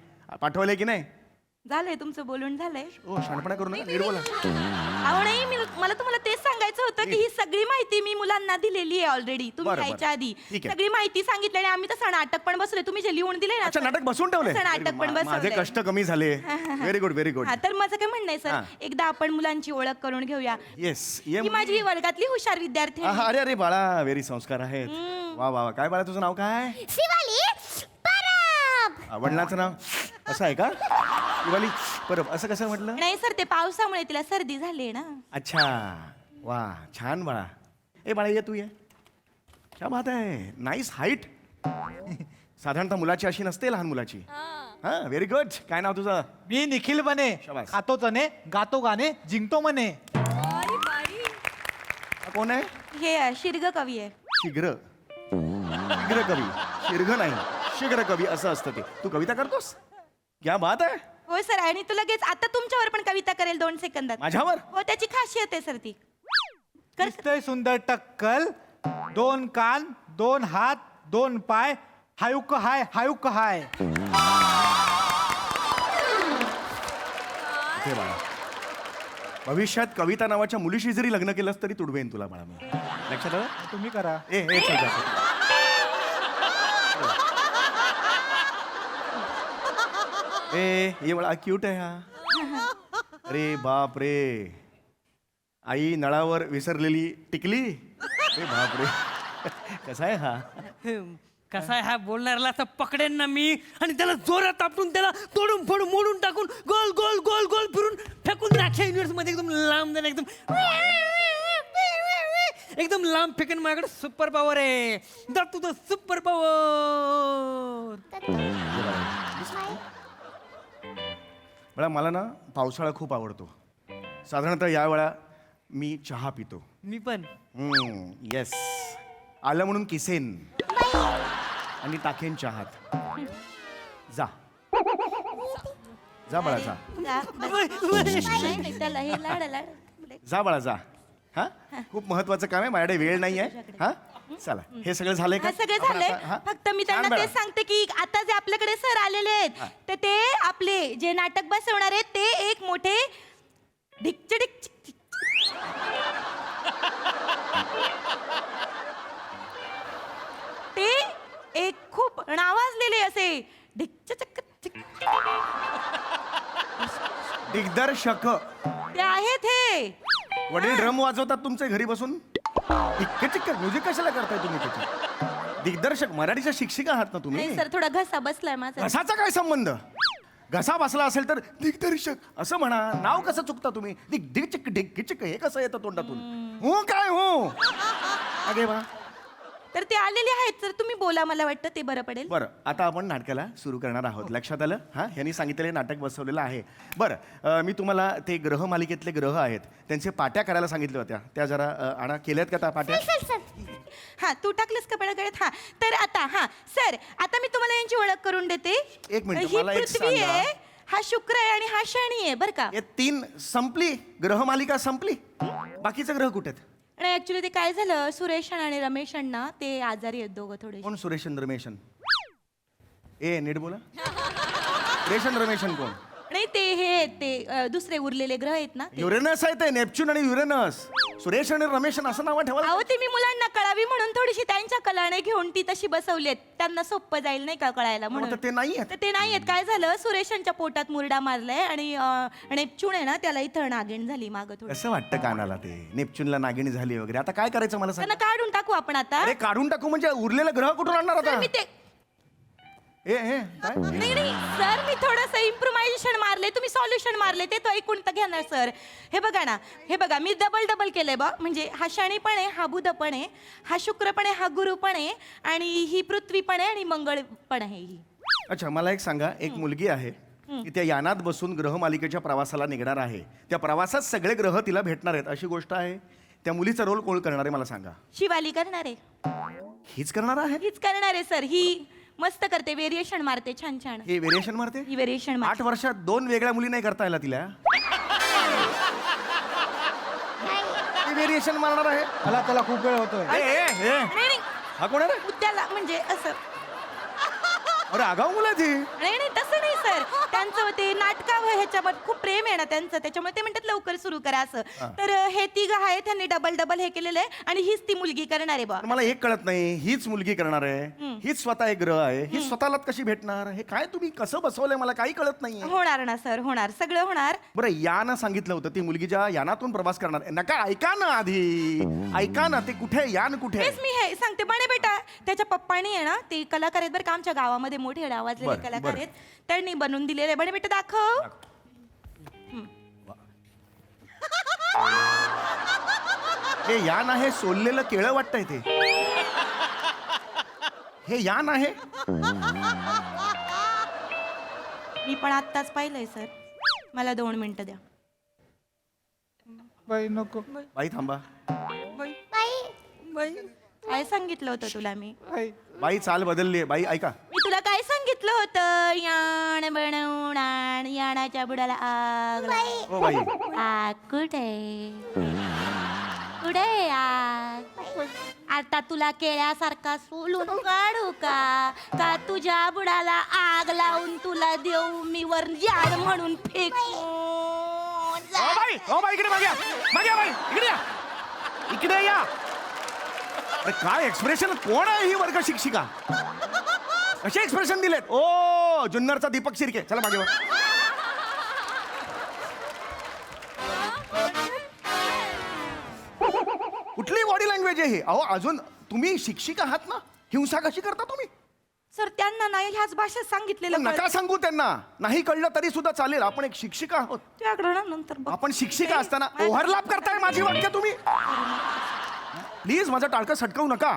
पाठवलंय की नाही झालंय तुमचं बोलून झालंय. हो शहाणपणा करू नका नीट बोला अहो नाही मला तुम्हाला तेच सांगायचं होतं की ही सगळी माहिती मी मुलांना दिलेली आहे ऑलरेडी तुम्ही बरं, बरं. यायच्या आधी ठीक आहे. सगळी माहिती सांगितली आणि आम्ही तसं नाटक पण बसवले तुम्ही जे लिहून दिले ना अच्छा नाटक बसून ठेवले तसं नाटक पण माझे बसवलंय. कष्ट कमी झाले व्हेरी गुड व्हेरी गुड हा तर माझं काय म्हणणं आहे हा. सर एकदा आपण मुलांची ओळख करून घेऊया. येस ये ही माझी वर्गातली हुशार विद्यार्थी आहे. अरे अरे बाळा व्हेरी संस्कार आहेत वा वा वा. काय बाळा तुझं नाव काय वडिलांचं नाव असं आहे का दिवाळी परब असं कसं म्हटलं नाही सर ते पावसामुळे तिला सर्दी झाली ना. अच्छा वा छान बाळा ए बाळा ये तू ये क्या बात आहे नाईस हाईट साधारणतः मुलाची अशी नसते लहान मुलाची हा व्हेरी गुड काय नाव तुझं मी निखिल बने शाबास. खातो चणे गातो गाणे जिंकतो म्हणे. हा कोण आहे हे शिर्ग कवी आहे. शीघ्र कवी शीर्घ नाही शीघ्र कवी असं असतं ते तू कविता करतोस क्या बात आहे हो सर आणि तू लगेच आता तुमच्यावर पण कविता करेल 2 सेकंदात. माझ्यावर हो त्याची खासियत आहे सर ती. कर दिसतंय सुंदर टक्कल 2 कान 2 हात 2 पाय हायुक हाय हे बाळा भविष्यात कविता नावाच्या मुलीशी जरी लग्न केलंस तरी तुडवेन तुला बाळा मी लक्षात आलं तुम्ही करा. ए चल जा. ए ये बड़ा क्यूट है हा अरे बाप रे आई नळावर विसरलेली टिकली. ए बापरे, कसा आहे हा? कसा आहे हा बोलणाऱ्याला असं पकडेन ना मी आणि त्याला जोरात आपटून त्याला तोडून फोडून मोडून टाकून गोल गोल गोल गोल फिरून फेकून अख्ख्या युनिव्हर्स मध्ये एकदम लांब जाणं एकदम लांब फेकून. माझ्याकडे सुपर पॉवर आहे. द तुझं सुपर पॉवर. मला ना पावसाळा खूप आवडतो. साधारणतः या वेळा मी चहा पितो. मी पण. येस, आलं म्हणून किसेन आणि टाकेन चहात. जा जा बाळा जा. नाही, त्याला हे लाड लाड. जा बाळा जा. हा, खूप महत्वाचं काम आहे, माझ्याकडे वेळ नाही आहे. हा, चला, हे सगळं झालंय का? हा सगळं आपण झालंय. आता- हा? फक्त मी त्यांना छान तेच बाळा. सांगते की आता जे आपल्याकडे सर आलेले आहेत तर ते आपले जे नाटक बसवणार आहेत ते एक मोठे ढिकचिडिक ते एक खूप नावाजलेले असे ढिकचक दिग्दर्शक ते आहेत हे. वडील ड्रम वाजवतात तुमचे घरी बसून. इतके म्युझिक कशाला करताय तुम्ही त्याचे? दिग्दर्शक, मराठीच्या शिक्षिका आहात ना तुम्ही? नाही सर, थोडा घसा बसलाय माझा. घसाचा काय संबंध? घसा बसला असेल तर दिग्दर्शक असं म्हणा. नाव कसं चुकता तुम्ही? दिग्चिक ढिकचिक हे कसं येतं तोंडातून? हो काय हो अगे वा. तर ते आलेले आहेत सर, तुम्ही बोला, मला वाटतं ते बरं पडेल. बरं, आता आपण नाटकाला सुरू करणार आहोत. लक्षात आलं? हां, यांनी सांगितलेले नाटक बसवलेलं आहे. बरं, मी तुम्हाला ते ग्रह मालिकेतले ग्रह आहेत त्यांचे पाट्या करायला सांगितल्या होत्या. त्या जरा आणा. केल्यात का त्या पाट्या? हा, तू टाकलंस का गळ्यात? हा, तर आता हा सर, आता मी तुम्हाला यांची ओळख करून देते. एक मिनिट, ही मला एक पृथ्वी सांगा. आहे, हा शुक्र आहे आणि हा शनी आहे बरं का. हे 3 संपली, ग्रह मालिका संपली. बाकीचे ग्रह कुठे आहेत? आणि ऍक्च्युली ते काय झालं, सुरेश आणि रमेश अण्णा ते आजारी आहेत दोघं थोडे. कोण सुरेशन रमेशन? ए नीट बोला. सुरेशन रमेशन कोण? नाही ते हे ते दुसरे उरलेले ग्रह आहेत ना ते. युरेनस आहे ते, नेपच्यून आणि युरेनस. सुरेश आणि रमेशन असं नाव ठेवायला. अहो ते मी मुलांना कळावी म्हणून थोडीशी त्यांच्या कलाने घेऊन ती तशी बसवलीत. त्यांना सोपं जाईल नाही का कळायला म्हणून. तर ते नाही आहेत. तर ते नाही आहेत. काय झालं, सुरेशांच्या पोटात मुरडा मारलाय आणि नेपच्यून आहे ना त्याला इथं नागिण झाली मागं थोडी. कसं वाटतं कानाला ते? नेपच्यूनला नागिणी झाली वगैरे. आता काय करायचं मला सांग. त्यांना काढून टाकू आपण आता. अरे काढून टाकू म्हणजे उरलेला ग्रह कुठून आणणार सर आता? मी ते ए ए काय? नाही सर, मी थोडंसं इम्प्रोव्हायझेशन मारले, तुम्ही सॉल्युशन मारले, ते तो ऐकून तर घेणार सर. हे बघा ना, हे बघा मी डबल केलंय बा. म्हणजे हा शनी पण आहे, हा बुध पण आहे, हा शुक्र पण आहे, हा गुरु पण आहे आणि ही पृथ्वी पण आहे आणि मंगळ पण आहे ही. अच्छा, मला एक सांगा. एक मुलगी आहे की त्या यानात बसून ग्रह मालिकेच्या प्रवासाला निघणार आहे. त्या प्रवासात सगळे ग्रह तिला भेटणार आहेत अशी गोष्ट आहे. त्या मुलीचा रोल कोण करणार आहे मला सांगा. शिवाली करणार आहे. हीच करणार आहे? हीच करणार आहे सर. ही मस्त करते, व्हेरिएशन मारते छान छान. हे व्हेरिएशन मारते? ही व्हेरिएशन 8 वर्षात 2 वेगळ्या मुली नाही करता आला तिला. व्हेरिएशन मारणार आहे. मला त्याला खूप वेळ होतोय. नाही हा कोण आहे? उद्याला म्हणजे असं. अरे आगाऊ मुलं आहे ती. नाही तसं नाही सर, त्यांचं ते नाटकावर ह्याच्यावर खूप प्रेम आहे ना त्यांचं, त्याच्यामुळे ते म्हणतात लवकर सुरू करा असं. तर हे तिघं आहेत, त्यांनी डबल हे केलेलं आहे आणि हीच ती मुलगी करणार आहे बा. पण मला एक कळत नाही, हीच मुलगी करणार आहे, हीच स्वतः एक ग्रह आहे, ही स्वतःला कशी भेटणार? हे काय तुम्ही कसं बसवलंय मला काही कळत नाही. होणार ना सर, होणार, सगळं होणार. बरं, यानं सांगितलं होतं ती मुलगी ज्या यानातून प्रवास करणार आहे. नका, ऐका ना आधी, ऐका ना. ते कुठे यान कुठे आहे? तेच मी हे सांगते. बने बेटा, त्याच्या पप्पानी आहे ना, ते कलाकार आहेत बरं का, आमच्या गावामध्ये मोठे आवाजलेले बरं, कलाकार बरं. आहेत, त्यांनी बनवून दिलेले. बने बेटा दाखव. हे यान आहे, सोललेलं केळं वाटतंय ते. हे यान आहे. मी पण आत्ताच पाहिलंय सर, मला 2 मिनिटं द्या. बाई नको. बाई थांबा. काय सांगितलं होतं तुला मी? बाई. बाई चाल बदलली आहे. बाई ऐका. मी तुला काय सांगितलं होतं? याण बनवून आण, याणाच्या बुडाला आग लाव. हो बाई. आग कुठे कुठे आग? आता तुला केळ्यासारखा सोलून काढू का तुझ्या बुडाला आग लावून तुला देऊ मी वर याड म्हणून फेकून? ओ बाई, ओ बाई, इकडे मागे या. मागे या बाई, इकडे या. इकडे या. अरे काय एक्सप्रेशन? कोण आहे ही वर्ग शिक्षिका? कसे एक्सप्रेशन दिलेत? ओ जुन्नरचा दीपक शिर्के. चला मागे वा. कुठली बॉडी लँग्वेज आहे हे? अहो अजून तुम्ही शिक्षिका आहात ना, हिंसा कशी करता तुम्ही? सर त्यांना नाही ह्याच भाषेत सांगितलेलं नका सांगू त्यांना, नाही कळलं तरी सुद्धा चालेल, आपण एक शिक्षिका आहोत. तुझ्याकडं ना नंतर बघ. आपण शिक्षिका असताना ओव्हरलॅप करताय माझी वाक्य तुम्ही. प्लीज माझं टाळकं सटकवू नका.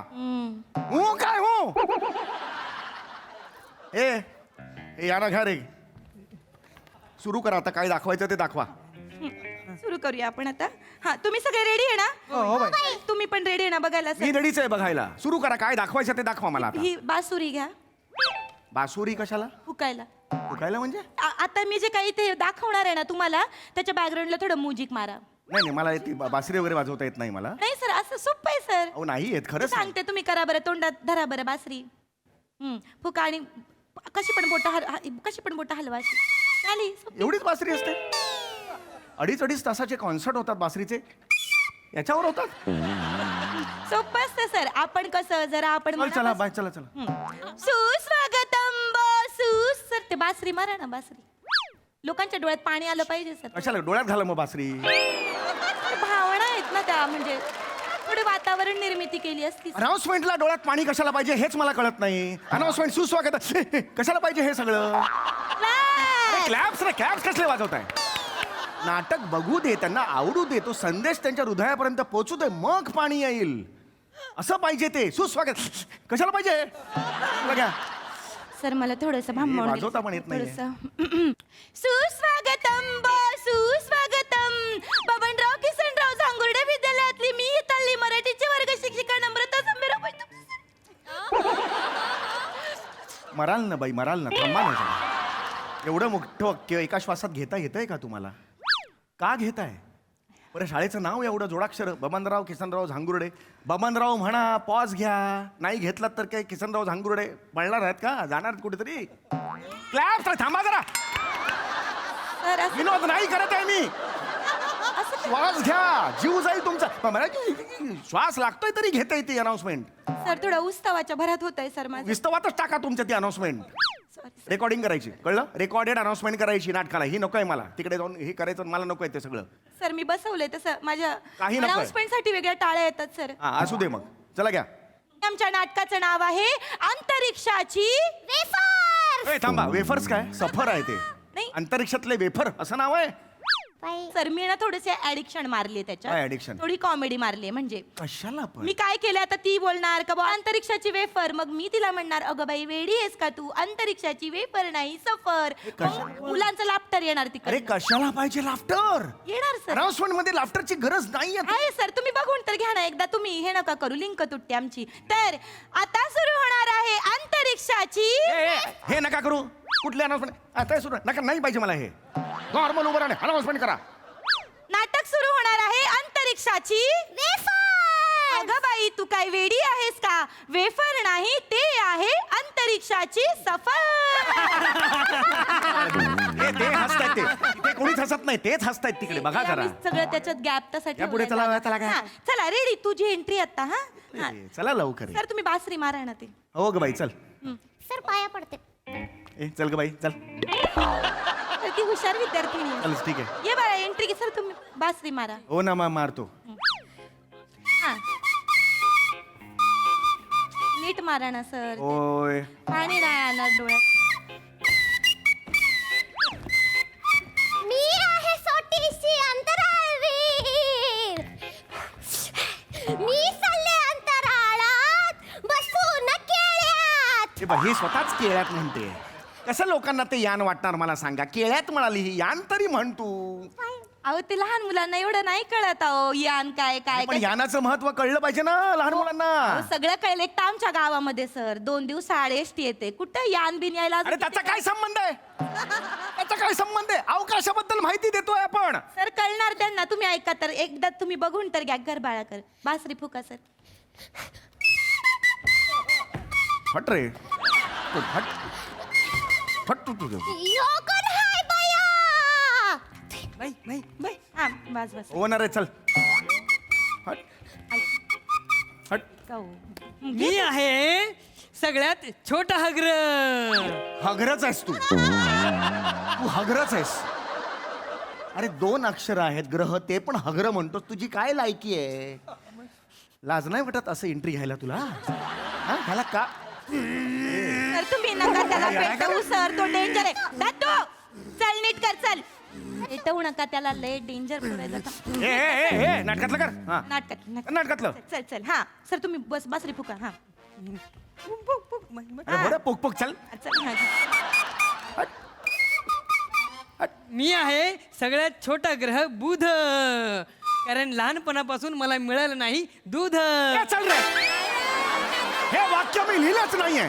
हो काय हो ए या ना घ्या रे, सुरू करा आता, काय दाखवायचं ते दाखवा. सुरू करूया आपण आता. हा तुम्ही सगळे रेडी आहे ना? हो बाई. तुम्ही पण रेडी आहे ना बघायला मी सर? रेडीच आहे बघायला. सुरू करा, काय दाखवायचं ते दाखवा मला आता. ही बासुरी घ्या बासुरी कशाला? फुकायला. फुकायला म्हणजे? आता मी जे काही ते दाखवणार आहे ना तुम्हाला, त्याच्या बॅकग्राऊंडला थोडं म्युझिक मारा. नाही मला ती बासरी वगैरे वाजवता येत नाही मला. नाही सर, असं सोपं आहे सर. अहो नाही येत मी खरंच. सांगते, तुम्ही करा बरं, तोंडात धरा बरं बासरी. फुका आणि कशी पण बोट हलवा. चाली एवढीच बासरी असते? 2.5 तासाचे कॉन्सर्ट होतात बासरीचे, याच्यावर होतात. सोपं असतं सर. आपण कसं जरा आपण चला बाय, चला चला. सुस्वागतम सर ते बासरी मारा ना, बासरी. लोकांच्या डोळ्यात पाणी आलं पाहिजे सर. कशाला डोळ्यात घाला मग बासरी? भावना आहेत ना त्या, म्हणजे थोडे वातावरण निर्मिती केली असती. अनाउन्समेंटला डोळ्यात पाणी कशाला पाहिजे हेच मला कळत नाही. अनाउन्समेंट सुस्वागत कशाला पाहिजे हे सगळं? क्लॅप्स कसले वाजवताय? नाटक बघू दे, त्यांना आवडू दे, तो संदेश त्यांच्या हृदयापर्यंत पोहोचू दे, मग पाणी येईल. असं पाहिजे ते. सुस्वागत कशाला पाहिजे? बघा सर मला थोडस वाजवता पण येत नाहीये. सुस्वागतम सुस्वागतम बबनराव किसनराव झांगुर्डे विद्यालयातली मी हिताली मराठीची वर्ग शिक्षिका नम्रता संभेराव. मराल ना बाई, मराल ना, थांबा ना जरा. एवढं मोठं वाक्य एका श्वासात घेता येतंय का तुम्हाला? का घेताय बरं? शाळेचं नाव एवढं जोडाक्षर, बबनराव किसनराव झांगुर्डे. बबनराव म्हणा, पॉज घ्या. नाही घेतलात तर काय किसनराव झांगुर्डे पळणार आहेत का? जाणार कुठेतरी? क्लॅप थांबा जरा. सर असं विनोद नाही करत आहे मी. श्वास घ्या, जीव जाईल तुमचा. श्वास लागतोय तरी घेता येते अनाउन्समेंट. सर थोडं उत्सवाच्या भरात होत आहे सर माझं. विस्तवातच टाका तुमच्या ती अनाउन्समेंट. रेकॉर्डिंग करायची, कळलं? रेकॉर्डेड अनाउन्समेंट करायची नाटकाला. ही नको आहे मला, तिकडे जाऊन हे करायचं मला नको आहे ते सगळं. सर मी बसवलंय तसं, माझ्या काही नकोय. अनाउन्समेंट साठी वेगळ्या टाळ्या येतात सर. हा असू दे मग, चला घ्या. आमच्या नाटकाचं नाव आहे अंतरिक्षाची ए थांबा, वेफर्स काय? सफर आहे ते. नाही. अंतरिक्षातले वेफर असं नाव आहे? सर मी ना थोडेसे ऍडिक्शन मारली काय त्याच्यात, addiction? थोडी कॉमेडी मारली. म्हणजे कशाला पण? मी काय केलं आता, ती बोलणार का बुवा अंतरिक्षाची वेफर, मग मी तिला म्हणणार अगं बाई वेडी आहेस का तू, अंतरिक्षाची वेफर नाही सफर. मग मुलांचं लाफ्टर येणार अरे तिकडे. कशाला पाहिजे लाफ्टर? येणार सर. अनाउन्समेंट मध्ये लाफ्टरची गरज नाहीये. आहे सर, तुम्ही बघून तर घ्या ना एकदा. तुम्ही हे नका करू, लिंक तुटते आमची. तर आता सुरू होणार आहे अंतरिक्षाची. हे नका करू. कुठले अनाउन्समेंट? आता सुरू नका, नाही पाहिजे मला हे. नॉर्मल उभं राहणे, अनाउन्समेंट करा. नाटक सुरू होणार आहे अंतरिक्षाची वेफर. अगं बाई तू काय वेडी आहेस का? वेफर नाही, ते आहे अंतरिक्षाची सफर. ते हसतायत ते कोणीच हसत नाही, तेच हसतायत तिकडे. बघा जरा. आम्ही सगळं त्याच्यात गॅप तसा या पुढे चला, चला काय? चला रेडी, तुझी एंट्री आता. हा चला लवकर. सर तुम्ही बासरी मारा ना ते. हो ग बाई चल. सर पाया पडते. चल ग बाई चल. तर ती हुशार विद्यार्थिनी आहे. चल ठीक आहे. ये बाळा एंट्री घे. सर तुम्ही बासरी मारा. हो ना मारतो. हा नीट मारा ना सर. ओय पाणी नाही आणणार डोळ्यात. मी आहे छोटीशी अंतराळवीर. मी चालले अंतराळात बसून केळ्यात. हे बघ, ही स्वतःच केळ्यात म्हणते. कसं लोकांना ते यान वाटणार मला सांगा? केळ्यात म्हणाली ही, यान तरी म्हण तू. अहो ते लहान मुलांना एवढं नाही कळत. अहो यान काय काय पण यानाचं महत्व कळलं पाहिजे ना लहान मुलांना. अहो, सगळं कळलं. एक तर आमच्या गावामध्ये सर 2 दिवस आड एसटी येते. कुठं यान बिन यायला अरे त्याचा काय संबंध आहे? त्याचा काय संबंध आहे? अवकाशाबद्दल माहिती देतोय आपण. सर कळणार त्यांना. तुम्ही ऐका तर एकदा, तुम्ही बघून तर घ्या. घर बाळा कर बासरी फुका सर. हट रे हट हट तू तुझं. यो कोण हाय बाया? बाई बाई बाई हा बस बस. हो ना रे चल. हट हट. जाऊ. मी आहे सगळ्यात छोटा हग्र. हगरच आहेस तू. तू हगरच आहेस. अरे 2 अक्षर आहेत ग्रह, ते पण हगर म्हणतोस. तुझी काय लायकी आहे? लाज नाही वाटत असं एंट्री घ्यायला तुला हा ह्याला का सर तुम्ही नका त्याला पेटवू सर, तो डेंजर आहे. दादू चल नीट कर, चल. पेटवू नका त्याला, लय डेंजर पुढे ए नाटकातलं कर हा नाटकातलं चल चल. हा सर तुम्ही बस रे फुका. हा अरे बरं पोक पोक चल चल. हा. मी आहे सगळ्यात छोटा ग्रह बुध, कारण लहानपणापासून मला मिळालं नाही दूध. ए, चल रे हे वाक्य मी लिहिलंच नाहीये,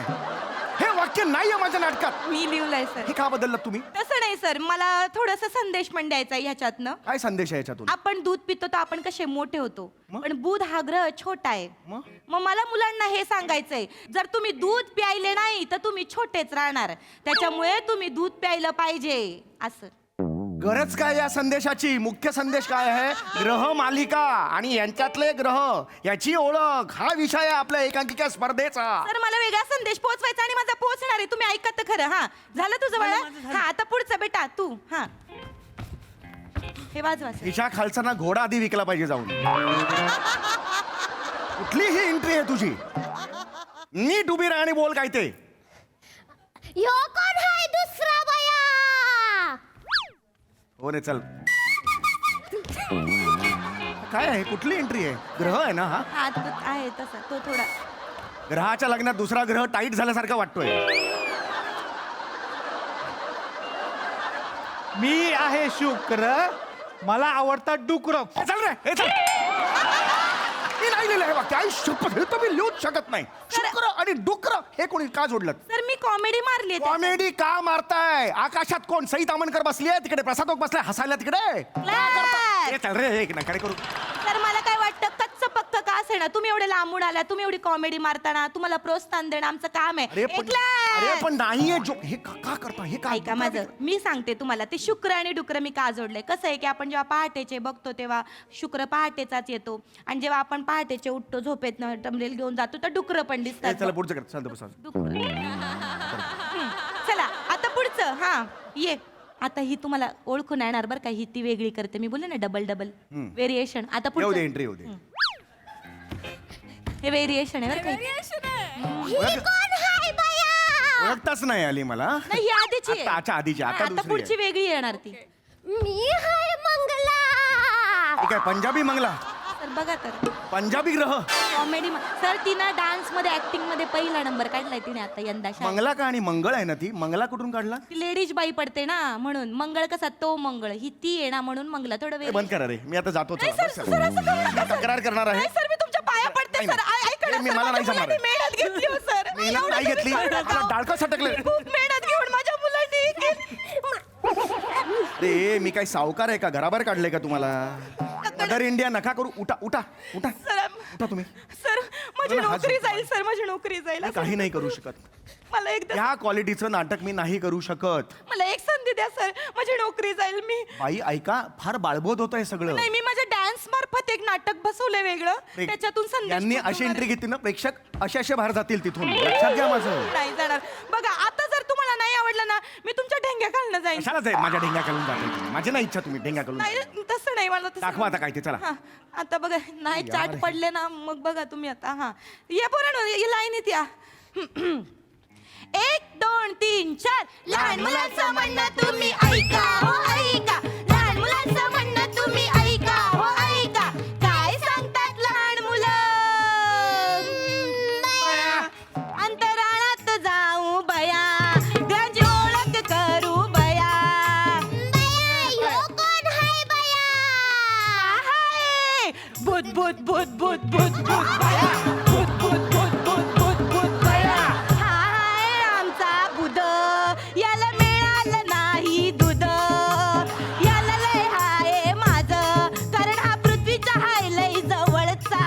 हे वाक्य नाहीये माझ्या नाटकात. मी लिहिलंय सर. हे का बदललं तुम्ही? तसं नाही सर, मला थोडासा संदेश पण द्यायचा आहे ह्याच्यातनं. काय संदेश आहे याच्यातून? आपण दूध पितो तर आपण कसे मोठे होतो, मग? पण बुध हा ग्रह छोटा आहे. मग? मग मला मुलांना हे सांगायचंय, जर तुम्ही दूध प्यायले नाही तर तुम्ही छोटेच राहणार, त्याच्यामुळे तुम्ही दूध प्यायलं पाहिजे असं. गरज काय या संदेशाची? मुख्य संदेश काय आहे? ग्रह मालिका आणि यांच्यातले ग्रह याची ओळख हा विषय आहे आपल्या एकांकिका स्पर्धेचा. सर मला वेगळा संदेश पोहोचवायचा आणि माझा पोहोचणार आहे, तुम्ही ऐकत तर खरं. हा झालं तुझं बाळा? हा आता पुढचं बेटा तू. हा हे वाजवा सर. हिच्या खालचा घोडा आधी विकला पाहिजे जाऊन. कुठली ही एंट्री आहे तुझी? नीट उभी राहा आणि बोल काय ते. ह्यो कोण हाय दुसरा बया? हो रे चल. काय आहे? कुठली एंट्री आहे? ग्रह आहे ना हा? हा तो आहे तसा, तो थोडा. ग्रहाच्या लग्नात दुसरा ग्रह टाईट झाल्यासारखा वाटतोय. मी आहे शुक्र, मला आवडतात डुकर. चल रे हे चल. मी नाही लिहिलं हे वाक्य. आई शपथ हे तर मी लिहूच शकत नाही. शुक्र आणि डुकर हे कोणी का जोडलं? सर मी कॉमेडी मारली आहे. कॉमेडी का मारताय? आकाशात कोण सई तामणकर बसली आहे तिकडे, प्रसाद ओक बसलाय हसायला तिकडे. Clap. हे चल रे एक नका करू. तर मला काय वाटतं, कच्च पक्क का असे ना, तुम्ही एवढे लांबून आला, तुम्ही एवढी कॉमेडी मारताना तुम्हाला प्रोत्साहन देणं आमचं काम आहे. अरे पण नाहीये जो हे का करता? हे का ऐका माझं, मी सांगते तुम्हाला, ते शुक्र आणि डुक्र मी का जोडलंय. कसं आहे की आपण जेव्हा पहाटेचे बघतो तेव्हा शुक्र पहाटेचाच येतो, आणि जेव्हा आपण पहाटेचे उठतो झोपेत टमरेल घेऊन जातो तर डुक्र पण दिसतात. चला पुढचं कर. चालतं बस. चला आता पुढचं. हा ये. आता ही तुम्हाला ओळखून येणार बरं का, ही ती वेगळी करते. मी बोलले ना डबल डबल व्हेरिएशन. आता येऊ दे पुढचं एंट्री येऊ दे. हे व्हेरिएशन आहे बरं का. ही कोण हाय बया? ओळखताच नाही आली मला. नाही ही आधीची आहे. आता आधीची आता आता दुसरी पुढची आहे. वेगळी येणार ती. मी हाय मंगला. ठीक आहे पंजाबी मंगला, तर बघा तर पंजाबी ग्रह. कॉमेडी सर तिनं डान्स मध्ये ऍक्टिंग मध्ये पहिला नंबर काढलाय तिने आता यंदा. मंगला का आणि मंगळ आहे ना ती. मंगला कुठून काढला? लेडीज बाई पडते ना म्हणून. मंगळ कसा तो मंगळ, ही ती आहे ना म्हणून मंगला. थोडं ए, वेळ. बंद करा रे मी आता जातो. चला, सर, बस सर, चला. असं करू नका, मी तक्रार करणार आहे. नाही, सर मी तुमच्या पाया पडते नाही, सर. ऐका ना, मी सर, मला नाही माझ्या जमणार. मुलांनी मेहनत घेतली हो सर. मेहनत एवढं नाही तुम्ही घेतली. करू नका. तुला डाळकं सटकले. खूप मेहनत घेऊन माझ्या मुलांनी रे मी काय सावकार आहे का? घराबाहेर काढलंय का तुम्हाला? मदर इंडिया नका करू. उठा उठा उठा सर उठा तुम्ही. सर माझी मला नोकरी हात- जाईल सर, माझी नोकरी जाईल. मी काही नाही करू शकत. मला एकदा या क्वालिटीचं नाटक मी नाही करू शकत. मला एक संधी द्या सर, माझी नोकरी जाईल. मी बाई ऐका फार बाळबोध होत आहे सगळं. नाही, मी माझ्या डान्स मार्फत एक नाटक बसवलंय वेगळं, त्याच्यातून संदेश यांनी अशी पोहोचवणार एंट्री आहे. घेतली ना प्रेक्षक असे बाहेर जातील तिथून. लक्षात घ्या माझं. नाही जाणार. बघा आता जर तुम्हाला नाही आवडलं ना, मी तुमच्या ढेंग्या घालणं जाईल. कशाला जाईल माझ्या ढेंग्या घालून जाते? माझी नाही इच्छा तुम्ही ढेंग्या घालून नाही तसं नाही, मला तसं दाखवा आता काय ते. चला हा, आता बघा नाही यार चाट हे. पडले ना, मग बघा तुम्ही आता. हा ये पोरांनो, ये लाईनीत या. 1 2 3 4. लहान मुलांचं म्हणणं तुम्ही ऐका हो ऐका. लहान मुलांचं म्हणणं तुम्ही ऐका हो ऐका. काय सांगतात लहान मुलं? अंतराळात जाऊ बया, त्याची ओळख करू बया. ह्यो कोण हाय बया? हाय. भूत भूत भूत भूत भूत भूत बया. भूत भूत भूत भूत भूत भूत बया. हाय आमचा बुध, याला मिळालं नाही दूध. याला लय हाय माझं, कारण हा पृथ्वीचा हाय लय जवळचा.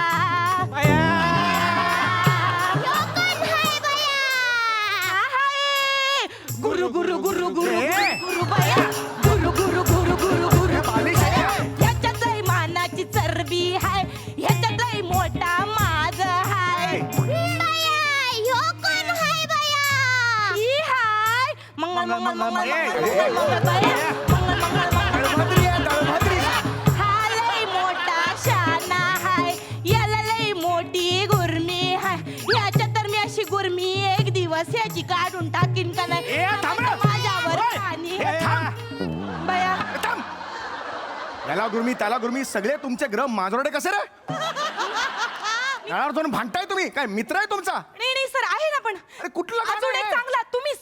ह्यो कोण हाय बया? हाय. गुरु गुरु गुरु गुरु गुरु गुरु बया. गुरु गुरु गुरु गुरु गुरु बालिश आहे. ह्याच्यात लय मानाची चरबी हाय, ह्याच्यात लय मोठा माग हाय. बया, ह्यो कोण हाय बया? ही हाय मंगळ मंगळ मंगळ ए, मंगळ मंगळ बया. मंगळ मंगळ मंगळ दळभद्री आहे, दळभद्री. हा लय मोठा शाना हाय, याला लय मोठा ती काढून टाकीन का नाही ए, थांब रे. माझ्यावर ओय, पाणी ए, थांब. बया याला गुरमी त्याला गुरमी सगळे तुमचे ग्रह माजोरडे कसे रे यावर जाऊन भांडताय तुम्ही काय मित्र आहे तुमचा नाही सर आहे ना पण अरे कुठला गाणं अजून एक आहे? चांगला तुम्ही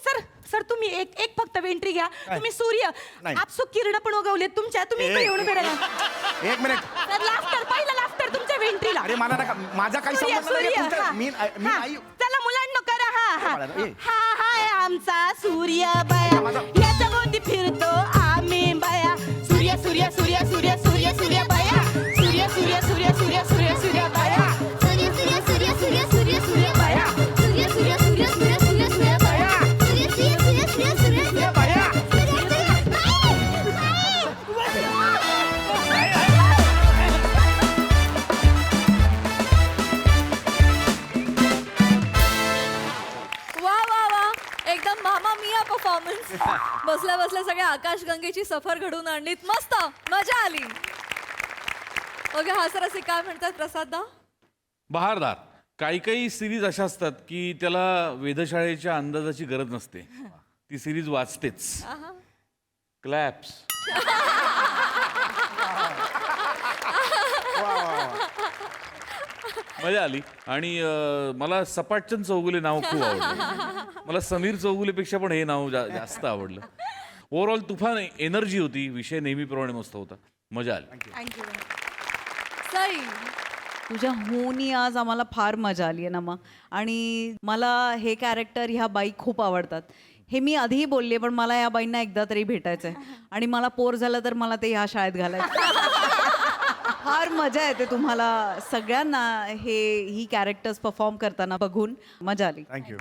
सर तुम्ही एक फक्त वेंट्री घ्या तुम्ही सूर्य नाही. आपसू किरण पण उगवलेत तुमच्या तुम्ही इकडे येऊन फिरायला एक मिनिट सर लाफ्टर पहिला लाफ्टर तुमच्या वेंट्रीला अरे मला नका माझा काही सूर्य संबंध नाही सूर्य तुमच्या- हा. मी हा. आई चला मुलांनो करा हा बाळा, ए. हाय आमचा सूर्य बया याच्या भोवती फिरतो आम्ही बया सूर्य सूर्य सूर्य सूर्य सूर्य सूर्य बया सूर्य सूर्य सूर्य सूर्य सूर्य सूर्य बया सूर्य सूर्य सूर्य सूर्य सूर्य सूर्य बया सूर्य सूर्य सूर्य सूर्य सूर्य सूर्य बया सूर्य सूर्य सूर्य सूर्य सूर्य सूर्य बया वा वा वा एकदम मामा मिया परफॉर्मन्स बसल्या बसल्या सगळ्या आकाशगंगेची सफर घडवून आणलीत मस्त मजा आली. ओके हा सर असे काय म्हणतात प्रसाददा? बहारदार. काही सिरीज अशा असतात की त्याला वेधशाळेच्या अंदाजाची गरज नसते, ती सिरीज वाचतेच. क्लॅप्स. मजा आली. आणि मला सपाटचंद चौगुले नाव खूप आवडलं. मला समीर चौगुलेपेक्षा पण हे नाव जास्त आवडलं. ओव्हरऑल तुफान एनर्जी होती. विषय नेहमीप्रमाणे मस्त होता. मजा आली. सई तुझ्या होनी आज आम्हाला फार मजा आली आहे नमा. आणि मला हे कॅरेक्टर ह्या बाई खूप आवडतात. हे मी आधीही बोलले पण मला या बाईंना एकदा तरी भेटायचं आहे. आणि मला पोर झालं तर मला ते ह्या शाळेत घालायचं. फार मजा येते तुम्हाला सगळ्यांना ही कॅरेक्टर्स परफॉर्म करताना बघून. मजा आली. थँक्यू